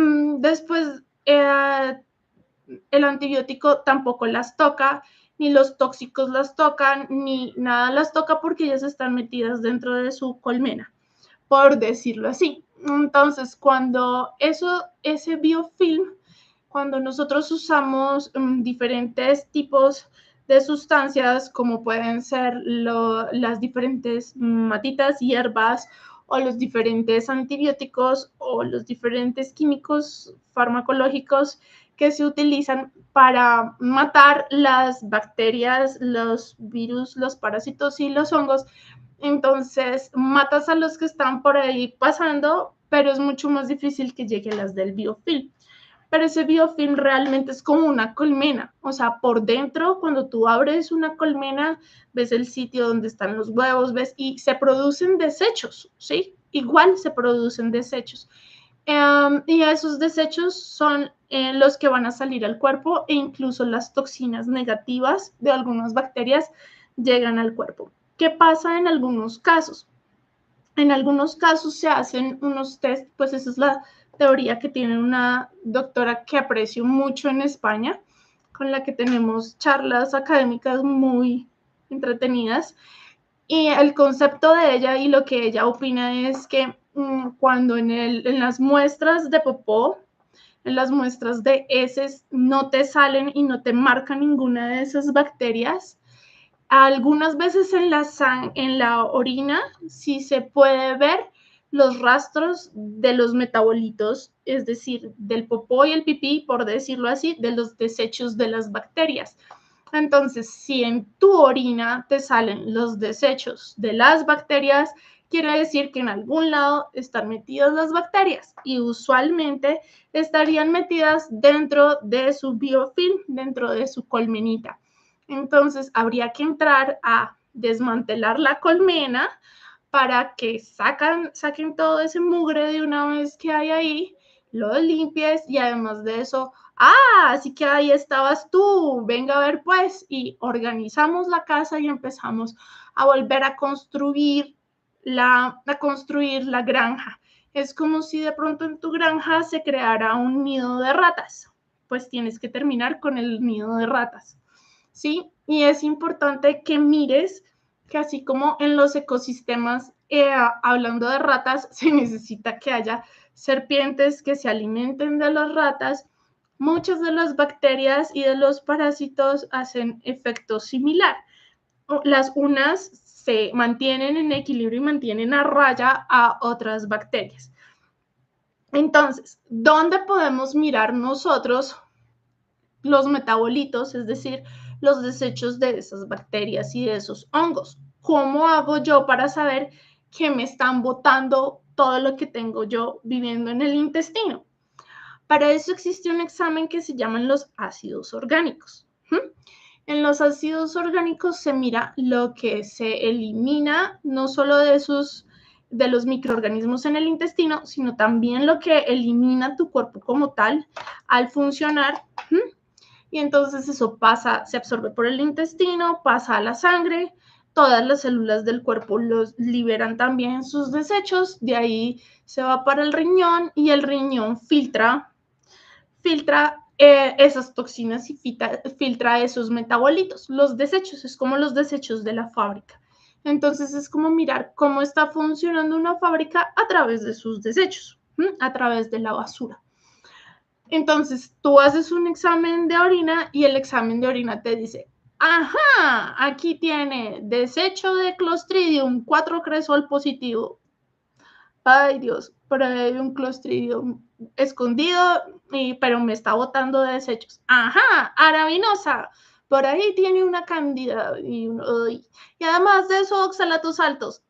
el antibiótico tampoco las toca, ni los tóxicos las tocan, ni nada las toca porque ellas están metidas dentro de su colmena, por decirlo así. Entonces, cuando ese biofilm, cuando nosotros usamos diferentes tipos de sustancias, como pueden ser las diferentes matitas, hierbas, o los diferentes antibióticos, o los diferentes químicos farmacológicos que se utilizan para matar las bacterias, los virus, los parásitos y los hongos, entonces matas a los que están por ahí pasando, pero es mucho más difícil que lleguen las del biofilm. Pero ese biofilm realmente es como una colmena, o sea, por dentro, cuando tú abres una colmena, ves el sitio donde están los huevos, ves, y se producen desechos, ¿sí? Igual se producen desechos. Y esos desechos son los que van a salir al cuerpo e incluso las toxinas negativas de algunas bacterias llegan al cuerpo. ¿Qué pasa en algunos casos? En algunos casos se hacen unos test, pues esa es la teoría que tiene una doctora que aprecio mucho en España, con la que tenemos charlas académicas muy entretenidas. Y el concepto de ella y lo que ella opina es que cuando en las muestras de popó, en las muestras de heces, no te salen y no te marca ninguna de esas bacterias, algunas veces en la orina sí se puede ver, los rastros de los metabolitos, es decir, del popó y el pipí, por decirlo así, de los desechos de las bacterias. Entonces, si en tu orina te salen los desechos de las bacterias, quiere decir que en algún lado están metidas las bacterias y usualmente estarían metidas dentro de su biofilm, dentro de su colmenita. Entonces, habría que entrar a desmantelar la colmena para que saquen todo ese mugre de una vez que hay ahí, lo limpies y además de eso, así que ahí estabas tú, venga a ver pues, y organizamos la casa y empezamos a volver a construir la granja. Es como si de pronto en tu granja se creara un nido de ratas, pues tienes que terminar con el nido de ratas, ¿sí? Y es importante que mires que así como en los ecosistemas, hablando de ratas, se necesita que haya serpientes que se alimenten de las ratas. Muchas de las bacterias y de los parásitos hacen efecto similar. Las unas se mantienen en equilibrio y mantienen a raya a otras bacterias. Entonces, ¿dónde podemos mirar nosotros los metabolitos, es decir, los desechos de esas bacterias y de esos hongos? ¿Cómo hago yo para saber que me están botando todo lo que tengo yo viviendo en el intestino? Para eso existe un examen que se llaman los ácidos orgánicos. En los ácidos orgánicos se mira lo que se elimina, no solo de los microorganismos en el intestino, sino también lo que elimina tu cuerpo como tal al funcionar. Y entonces eso pasa, se absorbe por el intestino, pasa a la sangre, todas las células del cuerpo los liberan también sus desechos, de ahí se va para el riñón y el riñón filtra esas toxinas y filtra esos metabolitos. Los desechos, es como los desechos de la fábrica. Entonces es como mirar cómo está funcionando una fábrica a través de sus desechos, a través de la basura. Entonces tú haces un examen de orina y el examen de orina te dice, ajá, aquí tiene desecho de Clostridium 4-cresol positivo. Ay Dios, por ahí hay un Clostridium escondido, pero me está botando de desechos. Ajá, arabinosa, por ahí tiene una cándida y además de eso, oxalatos altos.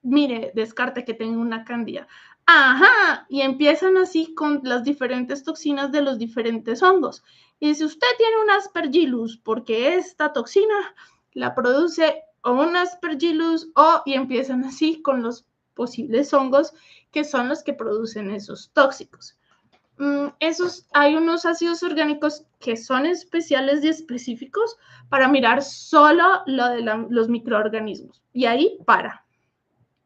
Mire, descarte que tengo una cándida. Ajá, y empiezan así con las diferentes toxinas de los diferentes hongos. Y si usted tiene un Aspergillus, porque esta toxina la produce o un Aspergillus y empiezan así con los posibles hongos que son los que producen esos tóxicos. Hay unos ácidos orgánicos que son especiales y específicos para mirar solo lo de los microorganismos. Y ahí para.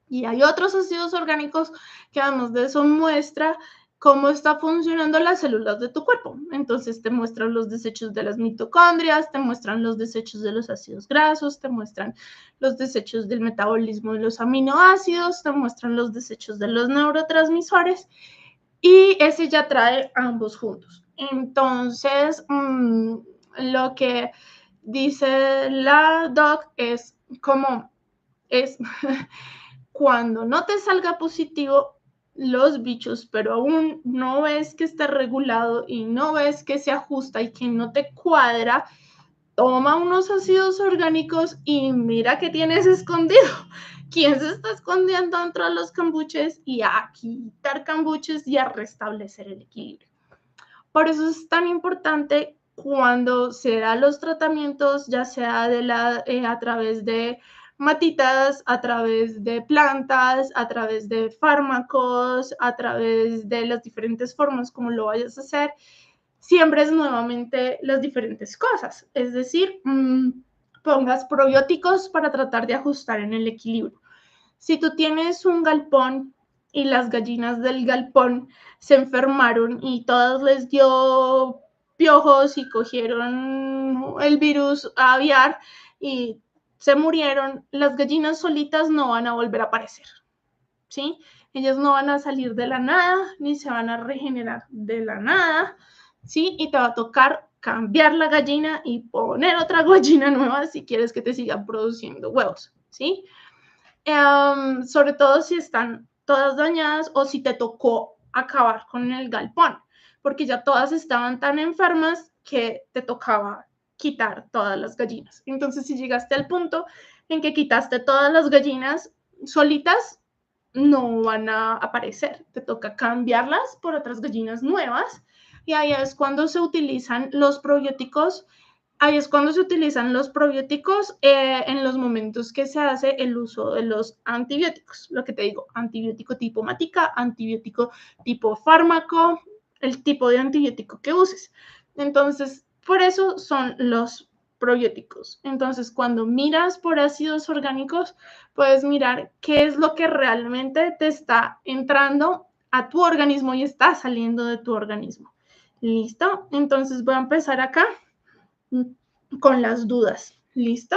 Y hay otros ácidos orgánicos que además de eso muestra cómo está funcionando las células de tu cuerpo. Entonces te muestran los desechos de las mitocondrias, te muestran los desechos de los ácidos grasos, te muestran los desechos del metabolismo de los aminoácidos, te muestran los desechos de los neurotransmisores y ese ya trae ambos juntos. Entonces, lo que dice la doc es como es cuando no te salga positivo los bichos, pero aún no ves que esté regulado y no ves que se ajusta y que no te cuadra, toma unos ácidos orgánicos y mira que tienes escondido. ¿Quién se está escondiendo dentro de los cambuches? Y a quitar cambuches y a restablecer el equilibrio. Por eso es tan importante cuando se dan los tratamientos, ya sea a través de matitas, a través de plantas, a través de fármacos, a través de las diferentes formas como lo vayas a hacer, siembres nuevamente las diferentes cosas. Es decir, pongas probióticos para tratar de ajustar en el equilibrio. Si tú tienes un galpón y las gallinas del galpón se enfermaron y todas les dio piojos y cogieron el virus aviar y se murieron, las gallinas solitas no van a volver a aparecer, ¿sí? Ellas no van a salir de la nada, ni se van a regenerar de la nada, ¿sí? Y te va a tocar cambiar la gallina y poner otra gallina nueva si quieres que te sigan produciendo huevos, ¿sí? sobre todo si están todas dañadas o si te tocó acabar con el galpón, porque ya todas estaban tan enfermas que te tocaba quitar todas las gallinas. Entonces, si llegaste al punto en que quitaste todas las gallinas solitas, no van a aparecer. Te toca cambiarlas por otras gallinas nuevas y ahí es cuando se utilizan los probióticos. Ahí es cuando se utilizan los probióticos en los momentos que se hace el uso de los antibióticos. Lo que te digo, antibiótico tipo matica, antibiótico tipo fármaco, el tipo de antibiótico que uses. Entonces, por eso son los probióticos. Entonces, cuando miras por ácidos orgánicos, puedes mirar qué es lo que realmente te está entrando a tu organismo y está saliendo de tu organismo. ¿Listo? Entonces voy a empezar acá con las dudas. ¿Listo?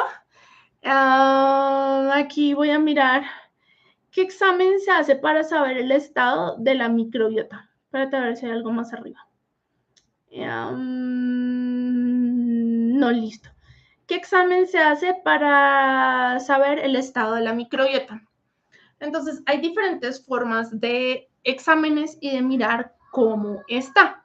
Aquí voy a mirar qué examen se hace para saber el estado de la microbiota. Espérate a ver si hay algo más arriba. No, listo. ¿Qué examen se hace para saber el estado de la microbiota? Entonces, hay diferentes formas de exámenes y de mirar cómo está.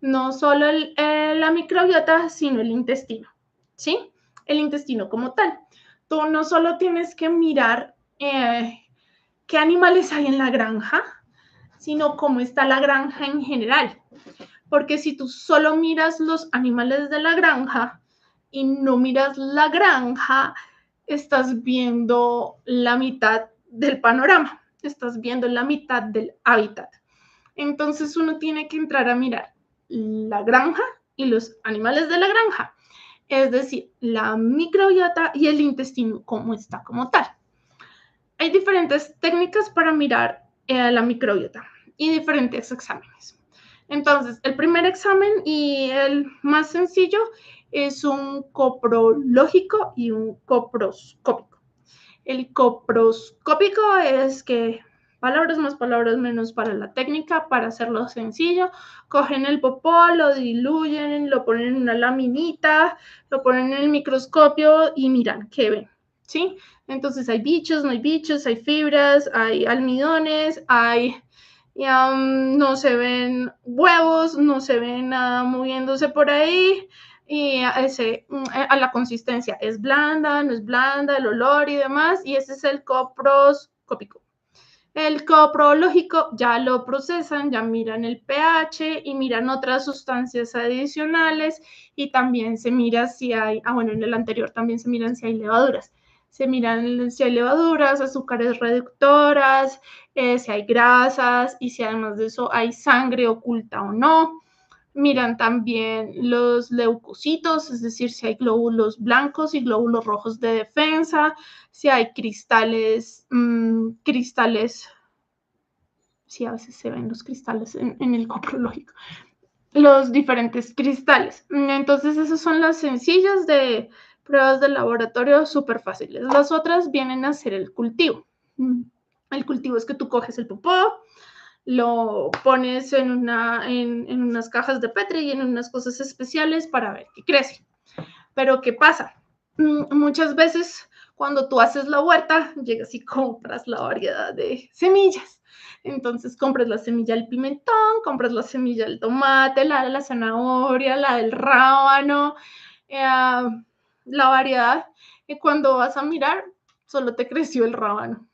No solo la microbiota, sino el intestino, ¿sí? El intestino como tal. Tú no solo tienes que mirar qué animales hay en la granja, sino cómo está la granja en general. Porque si tú solo miras los animales de la granja y no miras la granja, estás viendo la mitad del panorama, estás viendo la mitad del hábitat. Entonces uno tiene que entrar a mirar la granja y los animales de la granja, es decir, la microbiota y el intestino, cómo está como tal. Hay diferentes técnicas para mirar la microbiota y diferentes exámenes. Entonces, el primer examen y el más sencillo es un coprológico y un coproscópico. El coproscópico es que palabras más, palabras menos para la técnica, para hacerlo sencillo. Cogen el popó, lo diluyen, lo ponen en una laminita, lo ponen en el microscopio y miran qué ven, ¿sí? Entonces hay bichos, no hay bichos, hay fibras, hay almidones, hay no se ven huevos, no se ve nada moviéndose por ahí y a la consistencia es blanda, no es blanda, el olor y demás, y ese es el coproscópico. El coprológico ya lo procesan, ya miran el pH y miran otras sustancias adicionales y también se mira si hay, bueno, en el anterior también se miran si hay levaduras. Se miran si hay levaduras, azúcares reductoras, si hay grasas y si además de eso hay sangre oculta o no. Miran también los leucocitos, es decir, si hay glóbulos blancos y glóbulos rojos de defensa, si hay cristales, sí, a veces se ven los cristales en el coprológico, los diferentes cristales. Entonces, esas son las sencillas de pruebas de laboratorio súper fáciles. Las otras vienen a ser el cultivo. El cultivo es que tú coges el popó, lo pones en unas cajas de Petri y en unas cosas especiales para ver qué crece. Pero ¿qué pasa? Muchas veces cuando tú haces la huerta, llegas y compras la variedad de semillas. Entonces compras la semilla del pimentón, compras la semilla del tomate, la de la zanahoria, la del rábano, la variedad. Y cuando vas a mirar, solo te creció el rábano,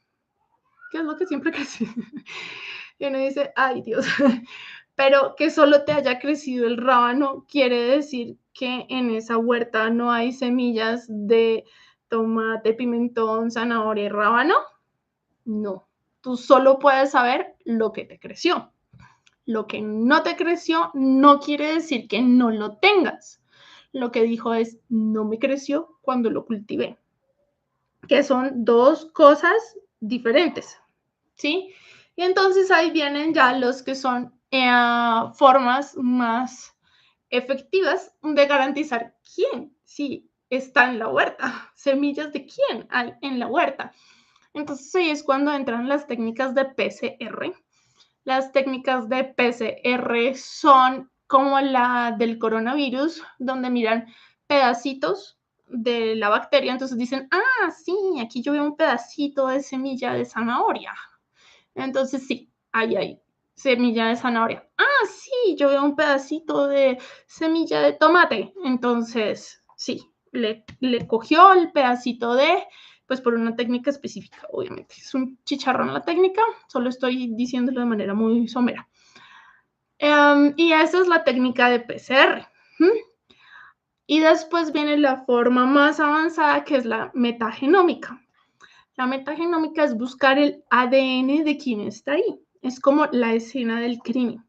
que es lo que siempre creció. Y uno dice, ay Dios, pero que solo te haya crecido el rábano quiere decir que en esa huerta no hay semillas de tomate, pimentón, zanahoria y rábano. No, tú solo puedes saber lo que te creció. Lo que no te creció no quiere decir que no lo tengas. Lo que dijo es, no me creció cuando lo cultivé, que son dos cosas diferentes, ¿sí? Y entonces ahí vienen ya los que son formas más efectivas de garantizar quién sí está en la huerta, semillas de quién hay en la huerta. Entonces ahí es cuando entran las técnicas de PCR. Las técnicas de PCR son como la del coronavirus, donde miran pedacitos de la bacteria, entonces dicen, ah, sí, aquí yo veo un pedacito de semilla de zanahoria. Entonces sí, ahí hay semilla de zanahoria. Ah, sí, yo veo un pedacito de semilla de tomate. Entonces, sí, le cogió el pedacito de, pues por una técnica específica, obviamente. Es un chicharrón la técnica, solo estoy diciéndolo de manera muy somera. Y esa es la técnica de PCR. Y después viene la forma más avanzada, que es la metagenómica. La metagenómica es buscar el ADN de quien está ahí. Es como la escena del crimen.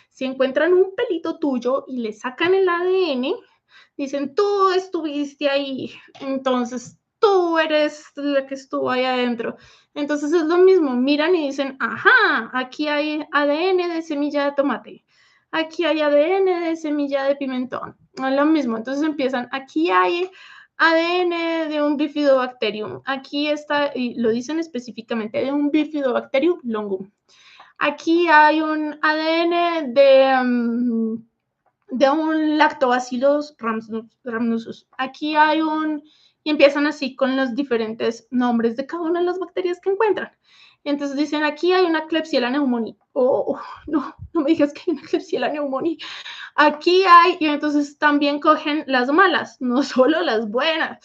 Si encuentran un pelito tuyo y le sacan el ADN, dicen, tú estuviste ahí, entonces tú eres la que estuvo ahí adentro. Entonces es lo mismo, miran y dicen, ajá, aquí hay ADN de semilla de tomate, aquí hay ADN de semilla de pimentón, es lo mismo. Entonces empiezan, aquí hay ADN de un bifidobacterium, aquí está, y lo dicen específicamente, de un bifidobacterium longum. Aquí hay un ADN de un lactobacillus rhamnosus. Aquí hay un... Y empiezan así con los diferentes nombres de cada una de las bacterias que encuentran. Entonces dicen, aquí hay una Klebsiella pneumoniae. Oh, no, no me digas que hay una Klebsiella pneumoniae. Aquí hay, y entonces también cogen las malas, no solo las buenas.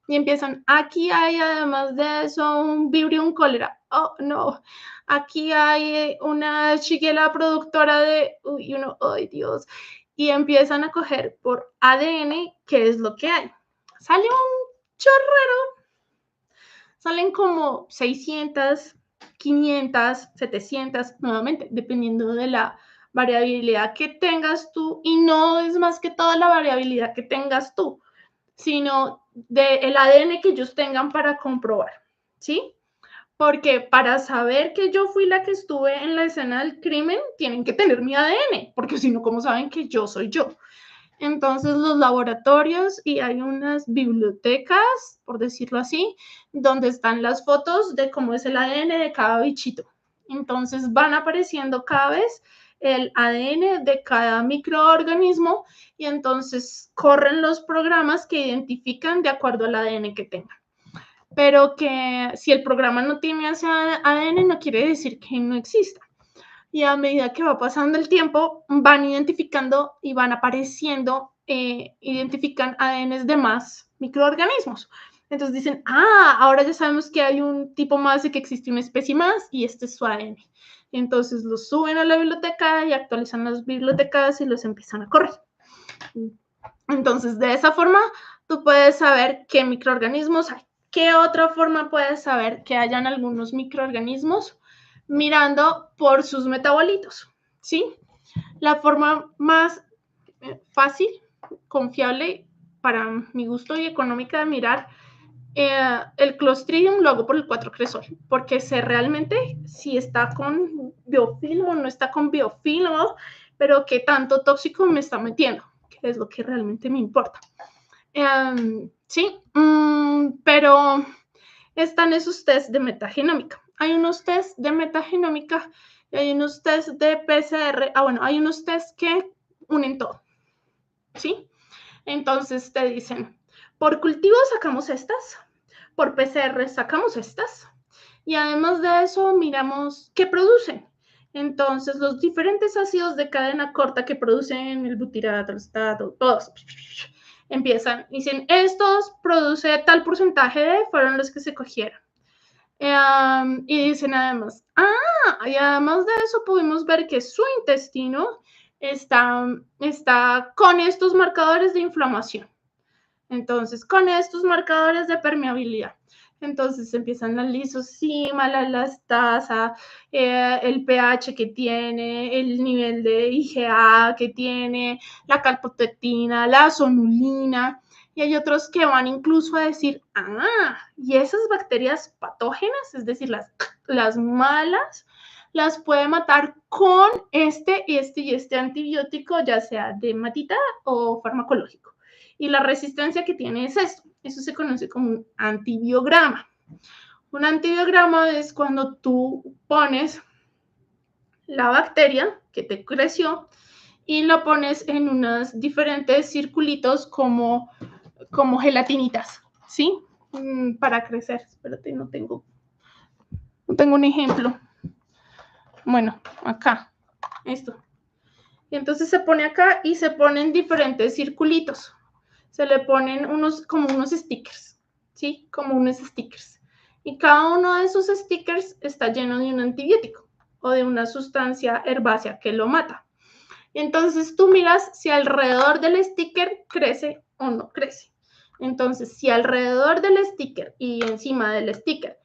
Y empiezan, aquí hay además de eso un Vibrio cólera. Oh, no. Aquí hay una Shigella productora de, uy, uno, ay, Dios. Y empiezan a coger por ADN qué es lo que hay. Sale un chorrero. Salen como 600, 500, 700, nuevamente, dependiendo de la variabilidad que tengas tú. Y no es más que toda la variabilidad que tengas tú, sino del ADN que ellos tengan para comprobar, ¿sí? Porque para saber que yo fui la que estuve en la escena del crimen, tienen que tener mi ADN, porque si no, ¿cómo saben que yo soy yo? Entonces, los laboratorios y hay unas bibliotecas, por decirlo así, donde están las fotos de cómo es el ADN de cada bichito. Entonces, van apareciendo cada vez el ADN de cada microorganismo y entonces corren los programas que identifican de acuerdo al ADN que tengan. Pero que si el programa no tiene ese ADN, no quiere decir que no exista. Y a medida que va pasando el tiempo, van identificando y van apareciendo, identifican ADNs de más microorganismos. Entonces dicen, ah, ahora ya sabemos que hay un tipo más y que existe una especie más y este es su ADN. Entonces los suben a la biblioteca y actualizan las bibliotecas y los empiezan a correr. Entonces, de esa forma, tú puedes saber qué microorganismos hay. ¿Qué otra forma puedes saber que hayan algunos microorganismos? Mirando por sus metabolitos, ¿sí? La forma más fácil, confiable, para mi gusto y económica de mirar el Clostridium lo hago por el 4-cresol, porque sé realmente si está con biofilm o no está con biofilm, pero qué tanto tóxico me está metiendo, que es lo que realmente me importa. Sí, pero están esos test de metagenómica. Hay unos test de metagenómica y hay unos test de PCR. Bueno, hay unos test que unen todo, ¿sí? Entonces te dicen, por cultivo sacamos estas, por PCR sacamos estas, y además de eso miramos qué producen. Entonces, los diferentes ácidos de cadena corta que producen el butirato, el estato, todos empiezan, dicen, estos produce tal porcentaje, fueron los que se cogieron. Y dicen además, y además de eso pudimos ver que su intestino está con estos marcadores de inflamación. Entonces, con estos marcadores de permeabilidad. Entonces empiezan la lisosima, la elastasa, el pH que tiene, el nivel de IgA que tiene, la calprotectina, la sonulina. Y hay otros que van incluso a decir, y esas bacterias patógenas, es decir, las malas, las puede matar con este antibiótico, ya sea de matita o farmacológico. Y la resistencia que tiene es esto. Eso se conoce como un antibiograma. Un antibiograma es cuando tú pones la bacteria que te creció y lo pones en unos diferentes circulitos como como gelatinitas, ¿sí? Para crecer. Espérate, no tengo un ejemplo. Bueno, acá, esto. Y entonces se pone acá y se ponen diferentes circulitos. Se le ponen como unos stickers, ¿sí? Como unos stickers. Y cada uno de esos stickers está lleno de un antibiótico o de una sustancia herbácea que lo mata. Y entonces tú miras si alrededor del sticker crece o no crece. Entonces, si alrededor del sticker y encima del sticker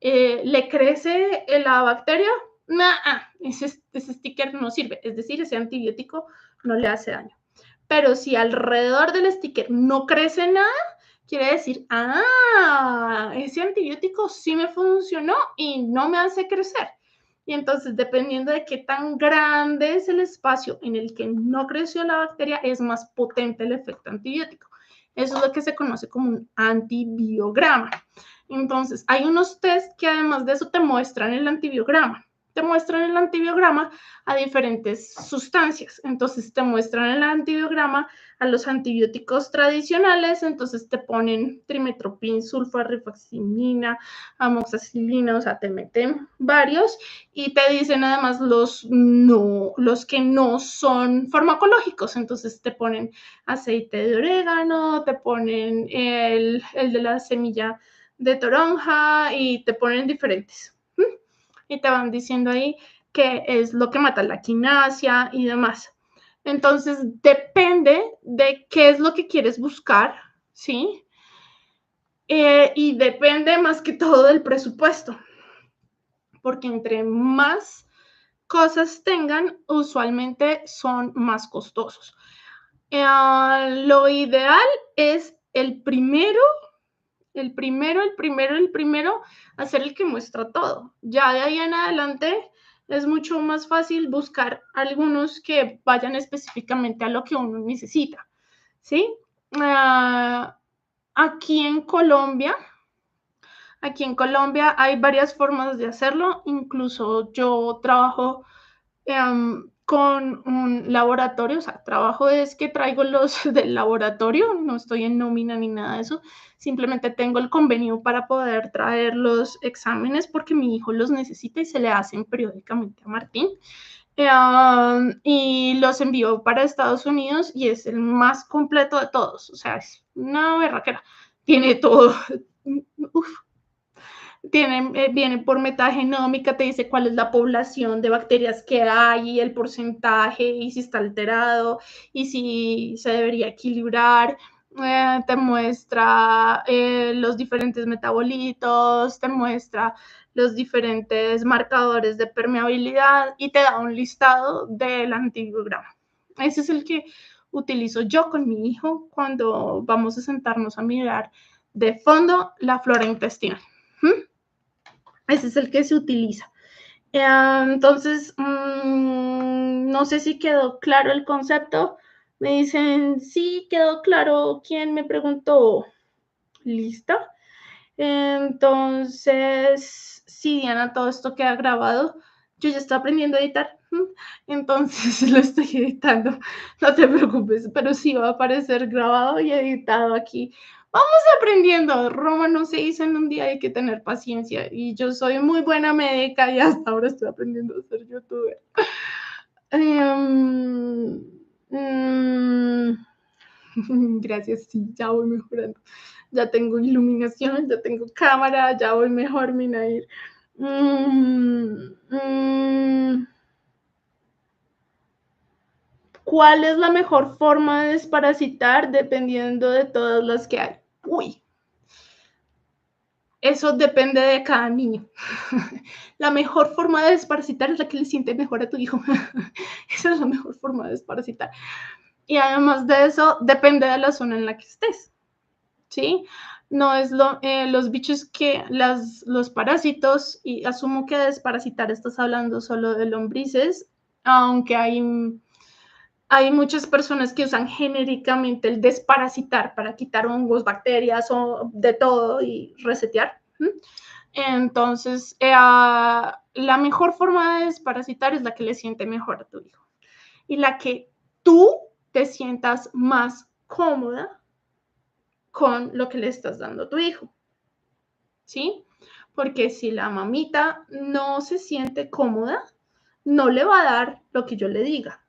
le crece la bacteria, ese sticker no sirve, es decir, ese antibiótico no le hace daño. Pero si alrededor del sticker no crece nada, quiere decir, ese antibiótico sí me funcionó y no me hace crecer. Y entonces, dependiendo de qué tan grande es el espacio en el que no creció la bacteria, es más potente el efecto antibiótico. Eso es lo que se conoce como un antibiograma. Entonces, hay unos test que además de eso te muestran el antibiograma. Te muestran el antibiograma a diferentes sustancias. Entonces, te muestran el antibiograma a los antibióticos tradicionales. Entonces, te ponen trimetoprim, sulfarifaximina, amoxicilina, o sea, te meten varios y te dicen además los que no son farmacológicos. Entonces, te ponen aceite de orégano, te ponen el de la semilla de toronja y te ponen diferentes. Y te van diciendo ahí qué es lo que mata la quinasia y demás. Entonces, depende de qué es lo que quieres buscar, ¿sí? Y depende más que todo del presupuesto, porque entre más cosas tengan, usualmente son más costosos. Lo ideal es el primero, hacer el que muestra todo. Ya de ahí en adelante es mucho más fácil buscar algunos que vayan específicamente a lo que uno necesita, ¿sí? Aquí en Colombia hay varias formas de hacerlo. Incluso yo trabajo con un laboratorio, o sea, trabajo es que traigo los del laboratorio, no estoy en nómina ni nada de eso, simplemente tengo el convenio para poder traer los exámenes porque mi hijo los necesita y se le hacen periódicamente a Martín. Y los envío para Estados Unidos y es el más completo de todos, o sea, es una berraquera, tiene todo. Uf. Viene por metagenómica, te dice cuál es la población de bacterias que hay y el porcentaje y si está alterado y si se debería equilibrar. Te muestra los diferentes metabolitos, te muestra los diferentes marcadores de permeabilidad y te da un listado del antibiograma. Ese es el que utilizo yo con mi hijo cuando vamos a sentarnos a mirar de fondo la flora intestinal. Ese es el que se utiliza. Entonces, no sé si quedó claro el concepto. Me dicen, sí, quedó claro. ¿Quién me preguntó? ¿Listo? Entonces, sí, Diana, todo esto queda grabado. Yo ya estoy aprendiendo a editar, entonces lo estoy editando. No te preocupes, pero sí va a aparecer grabado y editado aquí. Vamos aprendiendo. Roma no se hizo en un día, hay que tener paciencia. Y yo soy muy buena médica y hasta ahora estoy aprendiendo a ser youtuber. Gracias, sí, ya voy mejorando. Ya tengo iluminación, ya tengo cámara, ya voy mejor, Minair. ¿Cuál es la mejor forma de desparasitar dependiendo de todas las que hay? Uy, eso depende de cada niño. La mejor forma de desparasitar es la que le siente mejor a tu hijo. Esa es la mejor forma de desparasitar. Y además de eso, depende de la zona en la que estés, ¿sí? No es los bichos que los parásitos, y asumo que desparasitar estás hablando solo de lombrices, aunque hay muchas personas que usan genéricamente el desparasitar para quitar hongos, bacterias o de todo y resetear. Entonces, la mejor forma de desparasitar es la que le siente mejor a tu hijo y la que tú te sientas más cómoda con lo que le estás dando a tu hijo, ¿sí? Porque si la mamita no se siente cómoda, no le va a dar lo que yo le diga,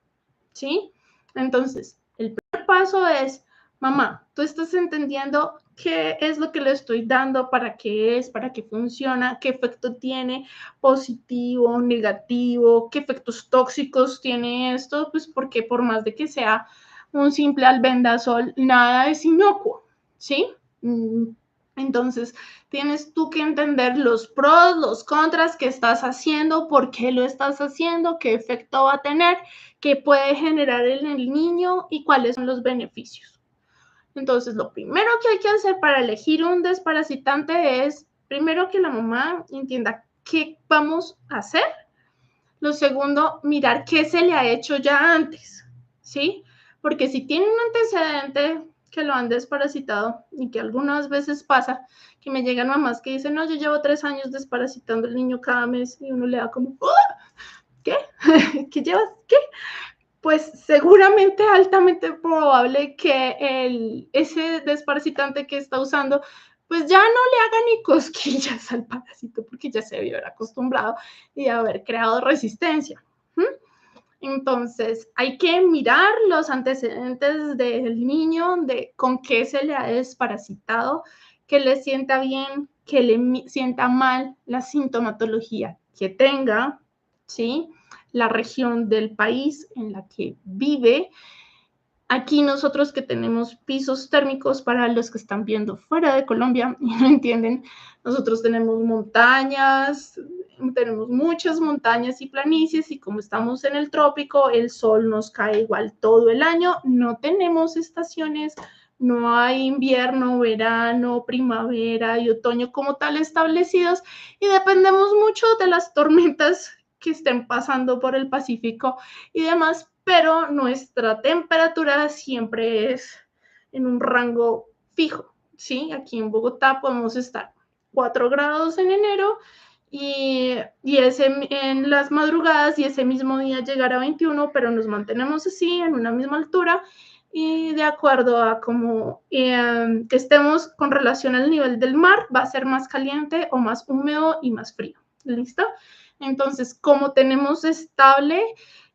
¿sí? Entonces, el primer paso es, mamá, tú estás entendiendo qué es lo que le estoy dando, para qué es, para qué funciona, qué efecto tiene, positivo, negativo, qué efectos tóxicos tiene esto, pues porque por más de que sea un simple albendazol, nada es inocuo, ¿sí? Entonces, tienes tú que entender los pros, los contras que estás haciendo, por qué lo estás haciendo, qué efecto va a tener, qué puede generar en el niño y cuáles son los beneficios. Entonces, lo primero que hay que hacer para elegir un desparasitante es, primero, que la mamá entienda qué vamos a hacer. Lo segundo, mirar qué se le ha hecho ya antes, ¿sí? Porque si tiene un antecedente que lo han desparasitado y que algunas veces pasa que me llegan mamás que dicen, no, yo llevo 3 años desparasitando al niño cada mes y uno le da como, ¿qué? ¿Qué llevas? ¿Qué? Pues seguramente altamente probable que ese desparasitante que está usando, pues ya no le haga ni cosquillas al parásito porque ya se había haber acostumbrado y haber creado resistencia. Entonces, hay que mirar los antecedentes del niño, de con qué se le ha desparasitado, que le sienta bien, que le sienta mal, la sintomatología que tenga, ¿sí? La región del país en la que vive. Aquí nosotros que tenemos pisos térmicos, para los que están viendo fuera de Colombia y no entienden, nosotros tenemos montañas, tenemos muchas montañas y planicies y como estamos en el trópico, el sol nos cae igual todo el año, no tenemos estaciones, no hay invierno, verano, primavera y otoño como tal establecidos y dependemos mucho de las tormentas que estén pasando por el Pacífico y demás, pero nuestra temperatura siempre es en un rango fijo, ¿sí? Aquí en Bogotá podemos estar 4 grados en enero en las madrugadas y ese mismo día llegar a 21, pero nos mantenemos así en una misma altura y de acuerdo a cómo que estemos con relación al nivel del mar, va a ser más caliente o más húmedo y más frío. ¿Listo? Entonces, como tenemos estable,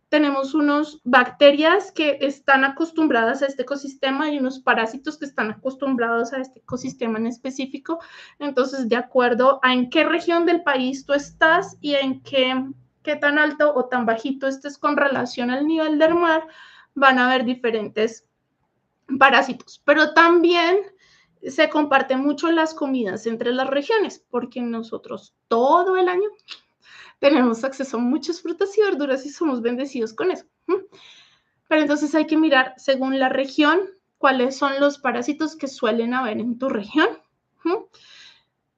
tenemos unas bacterias que están acostumbradas a este ecosistema y unos parásitos que están acostumbrados a este ecosistema en específico. Entonces, de acuerdo a en qué región del país tú estás y en qué tan alto o tan bajito estés con relación al nivel del mar, van a haber diferentes parásitos. Pero también se comparten mucho las comidas entre las regiones, porque nosotros todo el año tenemos acceso a muchas frutas y verduras y somos bendecidos con eso. Pero entonces hay que mirar según la región cuáles son los parásitos que suelen haber en tu región,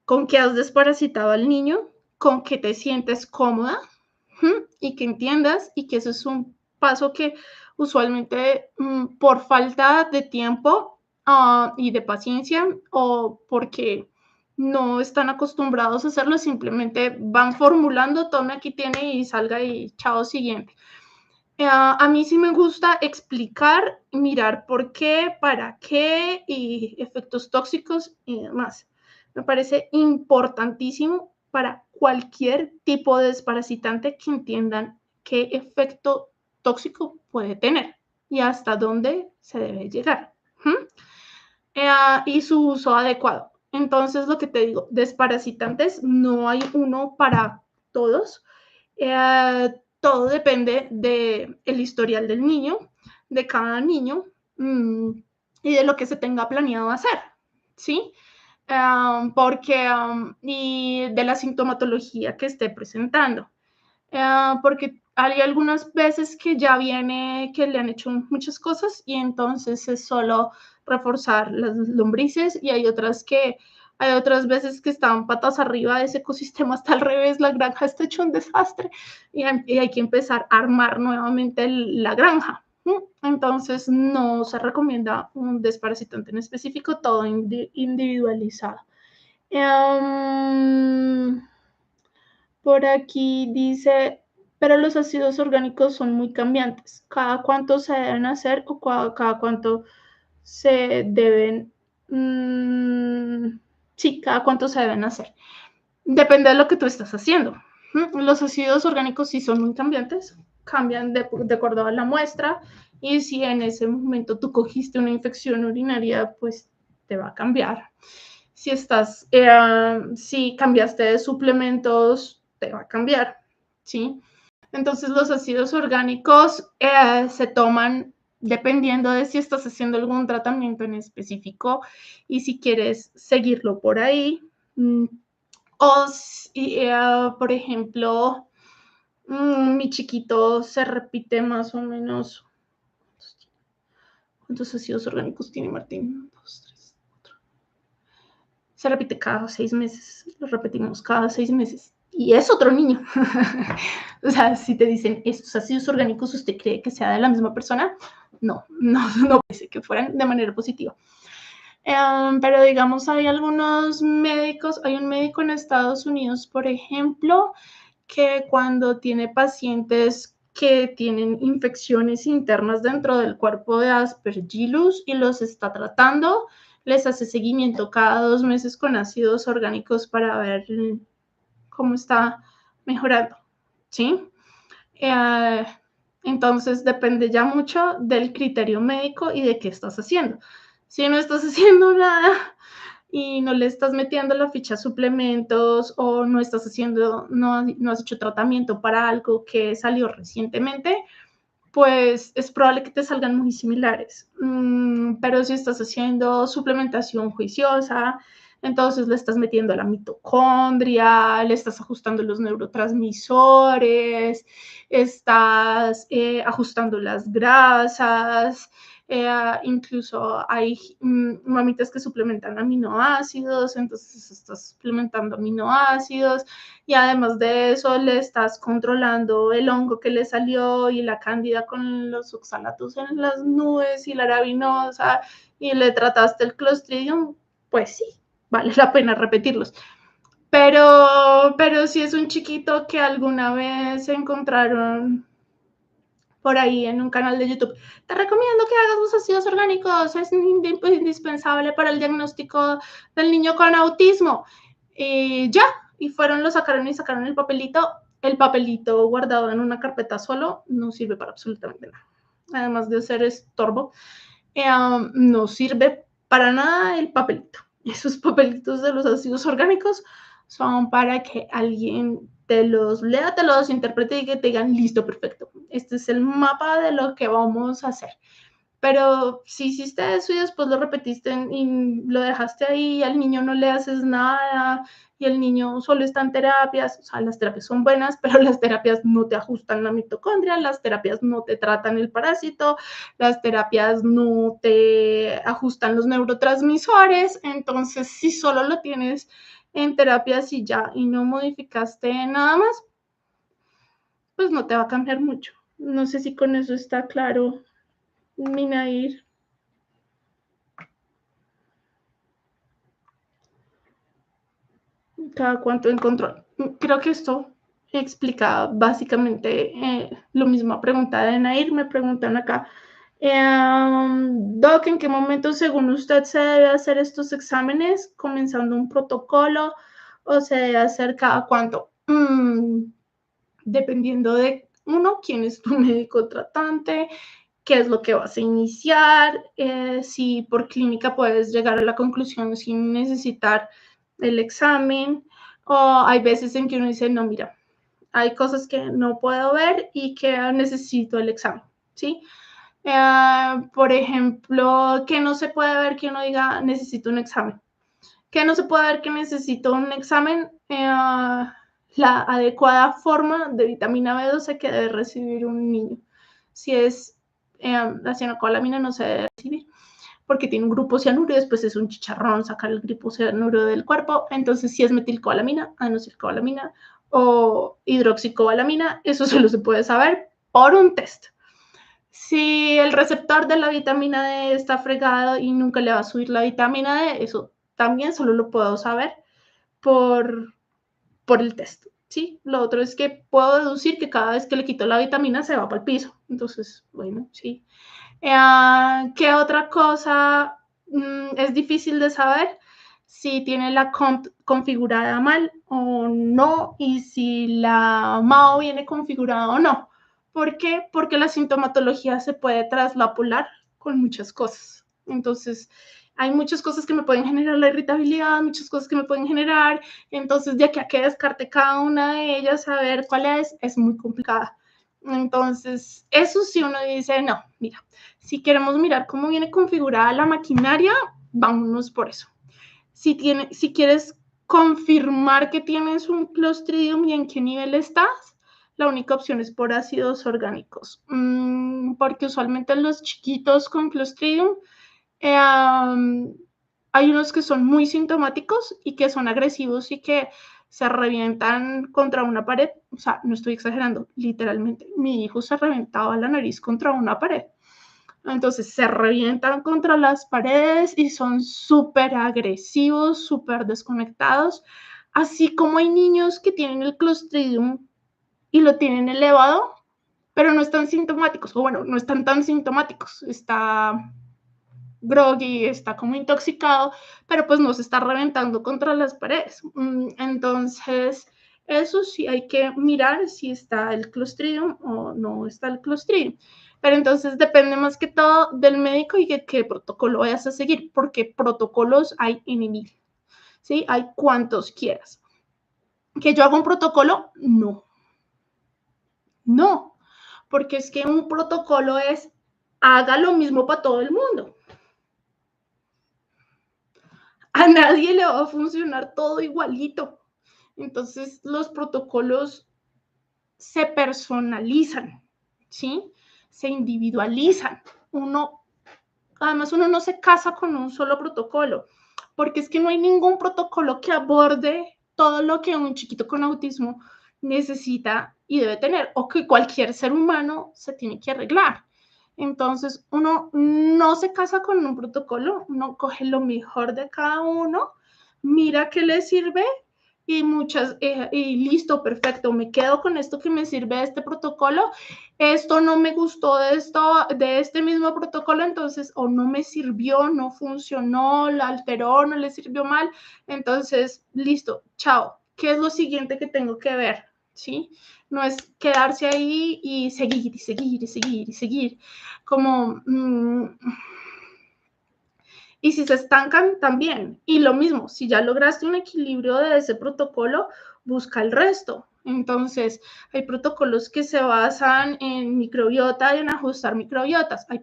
con qué has desparasitado al niño, con qué te sientes cómoda y que entiendas y que eso es un paso que usualmente por falta de tiempo y de paciencia o porque no están acostumbrados a hacerlo, simplemente van formulando, tome aquí tiene y salga y chao siguiente. A mí sí me gusta explicar, mirar por qué, para qué y efectos tóxicos y demás. Me parece importantísimo para cualquier tipo de desparasitante que entiendan qué efecto tóxico puede tener y hasta dónde se debe llegar. Y su uso adecuado. Entonces, lo que te digo, desparasitantes no hay uno para todos. Todo depende del historial del niño, de cada niño y de lo que se tenga planeado hacer, ¿sí? Y de la sintomatología que esté presentando. Porque hay algunas veces que ya viene que le han hecho muchas cosas y entonces es solo reforzar las lombrices y hay otras veces que están patas arriba, ese ecosistema está al revés, la granja está hecho un desastre y hay que empezar a armar nuevamente la granja. Entonces no se recomienda un desparasitante en específico, todo individualizado. Por aquí dice, pero los ácidos orgánicos son muy cambiantes. ¿Cada cuánto se deben hacer o cada cuánto se deben Sí, cada cuánto se deben hacer. Depende de lo que tú estás haciendo. Los ácidos orgánicos sí son muy cambiantes, cambian de acuerdo a la muestra, y si en ese momento tú cogiste una infección urinaria, pues te va a cambiar. Si cambiaste de suplementos, te va a cambiar, ¿sí? Entonces los ácidos orgánicos se toman dependiendo de si estás haciendo algún tratamiento en específico y si quieres seguirlo por ahí. O si, por ejemplo, mi chiquito se repite más o menos. ¿Cuántos ácidos orgánicos tiene Martín? 2, 3, 4. Se repite cada 6 meses. Lo repetimos cada 6 meses. Y es otro niño. O sea, si te dicen estos ácidos orgánicos, ¿usted cree que sea de la misma persona? No parece que fueran de manera positiva. Pero digamos, hay algunos médicos, hay un médico en Estados Unidos, por ejemplo, que cuando tiene pacientes que tienen infecciones internas dentro del cuerpo de Aspergillus y los está tratando, les hace seguimiento cada 2 meses con ácidos orgánicos para ver cómo está mejorando, ¿sí? Entonces depende ya mucho del criterio médico y de qué estás haciendo. Si no estás haciendo nada y no le estás metiendo la ficha suplementos o no estás haciendo, no has hecho tratamiento para algo que salió recientemente, pues es probable que te salgan muy similares. Pero si estás haciendo suplementación juiciosa, entonces le estás metiendo la mitocondria, le estás ajustando los neurotransmisores, estás ajustando las grasas, incluso hay mamitas que suplementan aminoácidos, entonces estás suplementando aminoácidos y además de eso le estás controlando el hongo que le salió y la cándida con los oxalatos en las nubes y la arabinosa y le trataste el Clostridium, pues sí, vale la pena repetirlos. Pero si es un chiquito que alguna vez encontraron por ahí en un canal de YouTube, te recomiendo que hagas los ácidos orgánicos, es indispensable para el diagnóstico del niño con autismo. Y ya, y fueron, lo sacaron y sacaron el papelito guardado en una carpeta solo no sirve para absolutamente nada. Además de ser estorbo, no sirve para nada el papelito. Esos papelitos de los ácidos orgánicos son para que alguien te los lea, te los interprete y que te digan, listo, perfecto. Este es el mapa de lo que vamos a hacer. Pero si hiciste eso y después lo repetiste y lo dejaste ahí y al niño no le haces nada y el niño solo está en terapias, o sea, las terapias son buenas, pero las terapias no te ajustan la mitocondria, las terapias no te tratan el parásito, las terapias no te ajustan los neurotransmisores, entonces si solo lo tienes en terapias y ya y no modificaste nada más, pues no te va a cambiar mucho. No sé si con eso está claro, Minair. Cada cuánto en control. Creo que esto explica básicamente lo mismo. Pregunta de Nair, me preguntan acá. Doc, ¿en qué momento según usted se debe hacer estos exámenes? ¿Comenzando un protocolo o se debe hacer cada cuánto? Dependiendo de uno, quién es tu médico tratante, qué es lo que vas a iniciar, si por clínica puedes llegar a la conclusión sin necesitar el examen, o hay veces en que uno dice, no, mira, hay cosas que no puedo ver y que necesito el examen, ¿sí? Por ejemplo, que no se puede ver que uno diga, necesito un examen. Que no se puede ver que necesito un examen, la adecuada forma de vitamina B12 que debe recibir un niño. Si es la cianocobalamina no se debe recibir porque tiene un grupo cianuro y después es un chicharrón sacar el grupo cianuro del cuerpo. Entonces, si es metilcobalamina, anostilcobalamina o hidroxicobalamina, eso solo se puede saber por un test. Si el receptor de la vitamina D está fregado y nunca le va a subir la vitamina D, eso también solo lo puedo saber por, por el test. ¿Sí? Lo otro es que puedo deducir que cada vez que le quito la vitamina se va para el piso. Entonces, bueno, sí. ¿Qué otra cosa? Es difícil de saber si tiene la configurada mal o no y si la MAO viene configurada o no. ¿Por qué? Porque la sintomatología se puede traslapular con muchas cosas. Entonces, hay muchas cosas que me pueden generar la irritabilidad, muchas cosas que me pueden generar. Entonces, de aquí a que descarte cada una de ellas, saber cuál es muy complicada. Entonces, eso sí uno dice, no, mira, si queremos mirar cómo viene configurada la maquinaria, vámonos por eso. Si quieres confirmar que tienes un Clostridium y en qué nivel estás, la única opción es por ácidos orgánicos, porque usualmente los chiquitos con Clostridium hay unos que son muy sintomáticos y que son agresivos y que se revientan contra una pared. O sea, no estoy exagerando, literalmente. Mi hijo se reventaba la nariz contra una pared. Entonces se revientan contra las paredes y son súper agresivos, súper desconectados. Así como hay niños que tienen el Clostridium y lo tienen elevado, pero no están sintomáticos, o bueno, no están tan sintomáticos. Está groggy, está como intoxicado, pero pues no se está reventando contra las paredes. Entonces, eso sí hay que mirar si está el Clostridium o no está el Clostridium. Pero entonces depende más que todo del médico y de qué protocolo vayas a seguir, porque protocolos hay en mil, ¿sí? Hay cuantos quieras. ¿Que yo haga un protocolo? No. No, porque es que un protocolo es haga lo mismo para todo el mundo. A nadie le va a funcionar todo igualito. Entonces, los protocolos se personalizan, ¿sí? Se individualizan. Además, uno no se casa con un solo protocolo, porque es que no hay ningún protocolo que aborde todo lo que un chiquito con autismo necesita y debe tener, o que cualquier ser humano se tiene que arreglar. Entonces, uno no se casa con un protocolo, uno coge lo mejor de cada uno, mira qué le sirve y listo, perfecto, me quedo con esto que me sirve de este protocolo, esto no me gustó de este mismo protocolo, entonces o no me sirvió, no funcionó, la alteró, no le sirvió mal, entonces listo, chao. ¿Qué es lo siguiente que tengo que ver? ¿Sí? No es quedarse ahí y seguir y seguir y seguir y seguir. Como, y si se estancan, también. Y lo mismo, si ya lograste un equilibrio de ese protocolo, busca el resto. Entonces, hay protocolos que se basan en microbiota y en ajustar microbiotas. Hay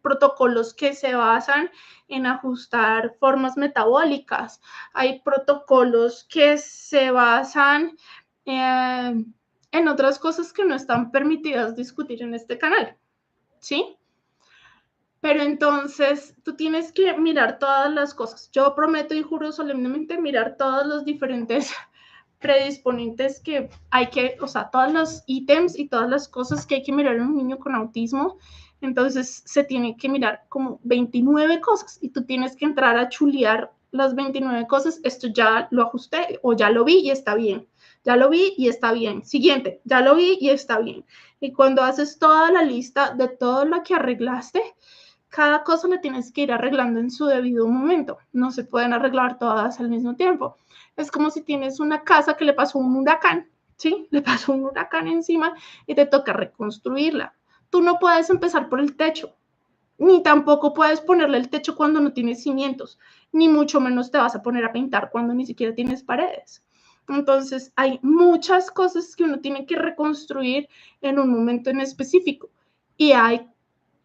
protocolos que se basan en ajustar formas metabólicas. Hay protocolos que se basan en otras cosas que no están permitidas discutir en este canal. ¿Sí? Pero entonces tú tienes que mirar todas las cosas. Yo prometo y juro solemnemente mirar todos los diferentes predisponentes que hay que, o sea, todos los ítems y todas las cosas que hay que mirar en un niño con autismo. Entonces se tiene que mirar como 29 cosas y tú tienes que entrar a chulear las 29 cosas. Esto ya lo ajusté o ya lo vi y está bien. Ya lo vi y está bien. Siguiente, ya lo vi y está bien. Y cuando haces toda la lista de todo lo que arreglaste, cada cosa la tienes que ir arreglando en su debido momento. No se pueden arreglar todas al mismo tiempo. Es como si tienes una casa que le pasó un huracán, ¿sí? Le pasó un huracán encima y te toca reconstruirla. Tú no puedes empezar por el techo, ni tampoco puedes ponerle el techo cuando no tienes cimientos, ni mucho menos te vas a poner a pintar cuando ni siquiera tienes paredes. Entonces, hay muchas cosas que uno tiene que reconstruir en un momento en específico y hay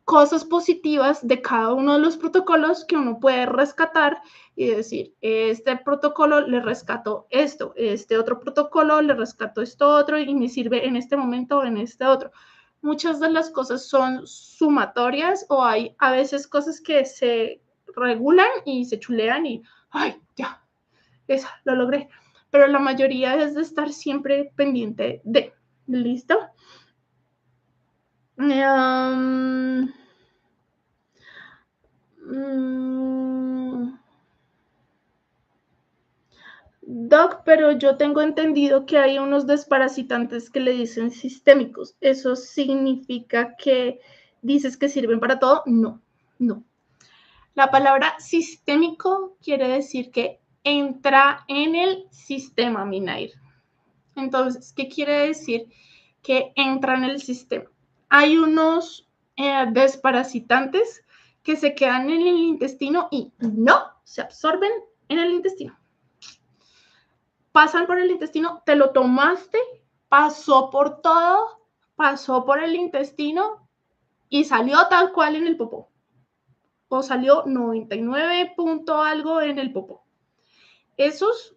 cosas positivas de cada uno de los protocolos que uno puede rescatar y decir, este protocolo le rescató esto, este otro protocolo le rescató esto otro y me sirve en este momento o en este otro. Muchas de las cosas son sumatorias o hay a veces cosas que se regulan y se chulean y, ay, ya, esa, lo logré. Pero la mayoría es de estar siempre pendiente de, ¿listo? Doc, pero yo tengo entendido que hay unos desparasitantes que le dicen sistémicos. ¿Eso significa que dices que sirven para todo? No, no. La palabra sistémico quiere decir que entra en el sistema, Minair. Entonces, ¿qué quiere decir? Que entra en el sistema. Hay unos desparasitantes que se quedan en el intestino y no se absorben en el intestino. Pasan por el intestino, te lo tomaste, pasó por todo, pasó por el intestino y salió tal cual en el popó. O salió 99 punto algo en el popó. Esos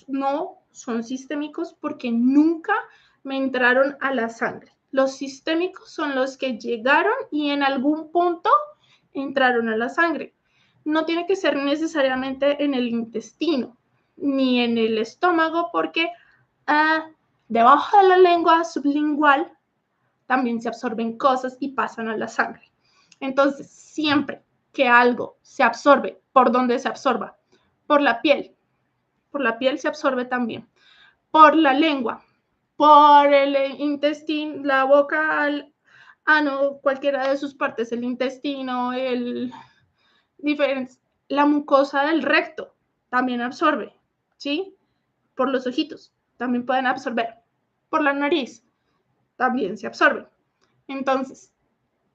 no son sistémicos porque nunca me entraron a la sangre. Los sistémicos son los que llegaron y en algún punto entraron a la sangre. No tiene que ser necesariamente en el intestino ni en el estómago porque debajo de la lengua sublingual también se absorben cosas y pasan a la sangre. Entonces, siempre que algo se absorbe, ¿por dónde se absorba? Por la piel se absorbe también, por la lengua, por el intestino, la boca, no, cualquiera de sus partes, el intestino, la mucosa del recto también absorbe, ¿sí? Por los ojitos también pueden absorber, por la nariz también se absorbe. Entonces,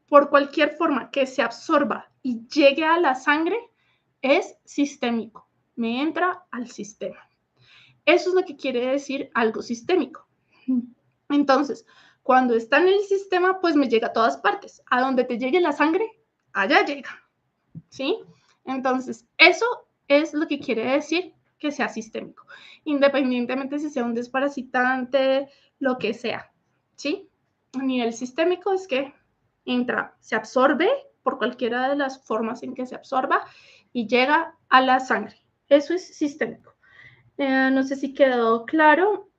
por cualquier forma que se absorba y llegue a la sangre, es sistémico, me entra al sistema. Eso es lo que quiere decir algo sistémico. Entonces, cuando está en el sistema, pues me llega a todas partes. A donde te llegue la sangre, allá llega. ¿Sí? Entonces, eso es lo que quiere decir que sea sistémico, independientemente si sea un desparasitante, lo que sea. ¿Sí? A nivel sistémico es que entra, se absorbe por cualquiera de las formas en que se absorba y llega a la sangre. Eso es sistémico. No sé si quedó claro.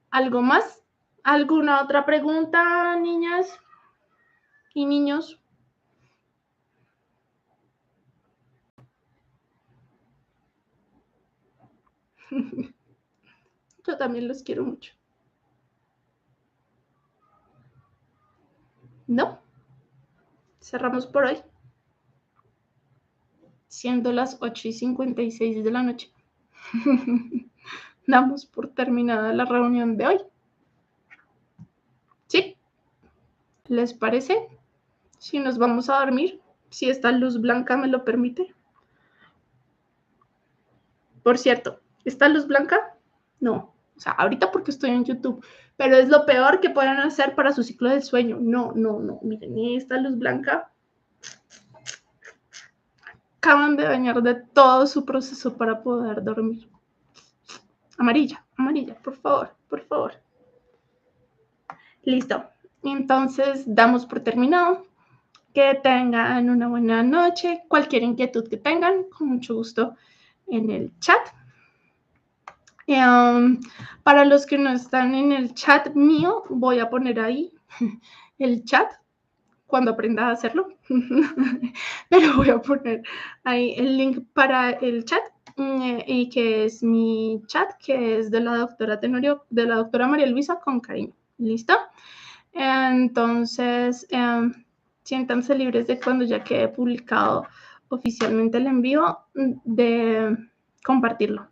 ¿Algo más? ¿Alguna otra pregunta, niñas y niños? Yo también los quiero mucho. ¿No? Cerramos por hoy. Siendo las 8:56 de la noche. Damos por terminada la reunión de hoy. ¿Sí? ¿Les parece? Si nos vamos a dormir, si esta luz blanca me lo permite. Por cierto, ¿esta luz blanca? No. O sea, ahorita porque estoy en YouTube, pero es lo peor que pueden hacer para su ciclo del sueño. No. Miren, esta luz blanca acaban de dañar de todo su proceso para poder dormir. Amarilla, por favor. Listo. Entonces, damos por terminado. Que tengan una buena noche. Cualquier inquietud que tengan, con mucho gusto en el chat. Para los que no están en el chat mío, voy a poner ahí el chat cuando aprenda a hacerlo. Pero voy a poner ahí el link para el chat y que es mi chat, que es de la doctora Tenorio, de la doctora María Luisa con cariño. ¿Listo? Entonces, siéntanse libres de cuando ya quede publicado oficialmente el envío de compartirlo.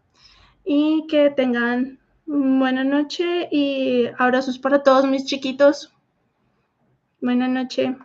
Y que tengan buena noche y abrazos para todos mis chiquitos. Buena noche.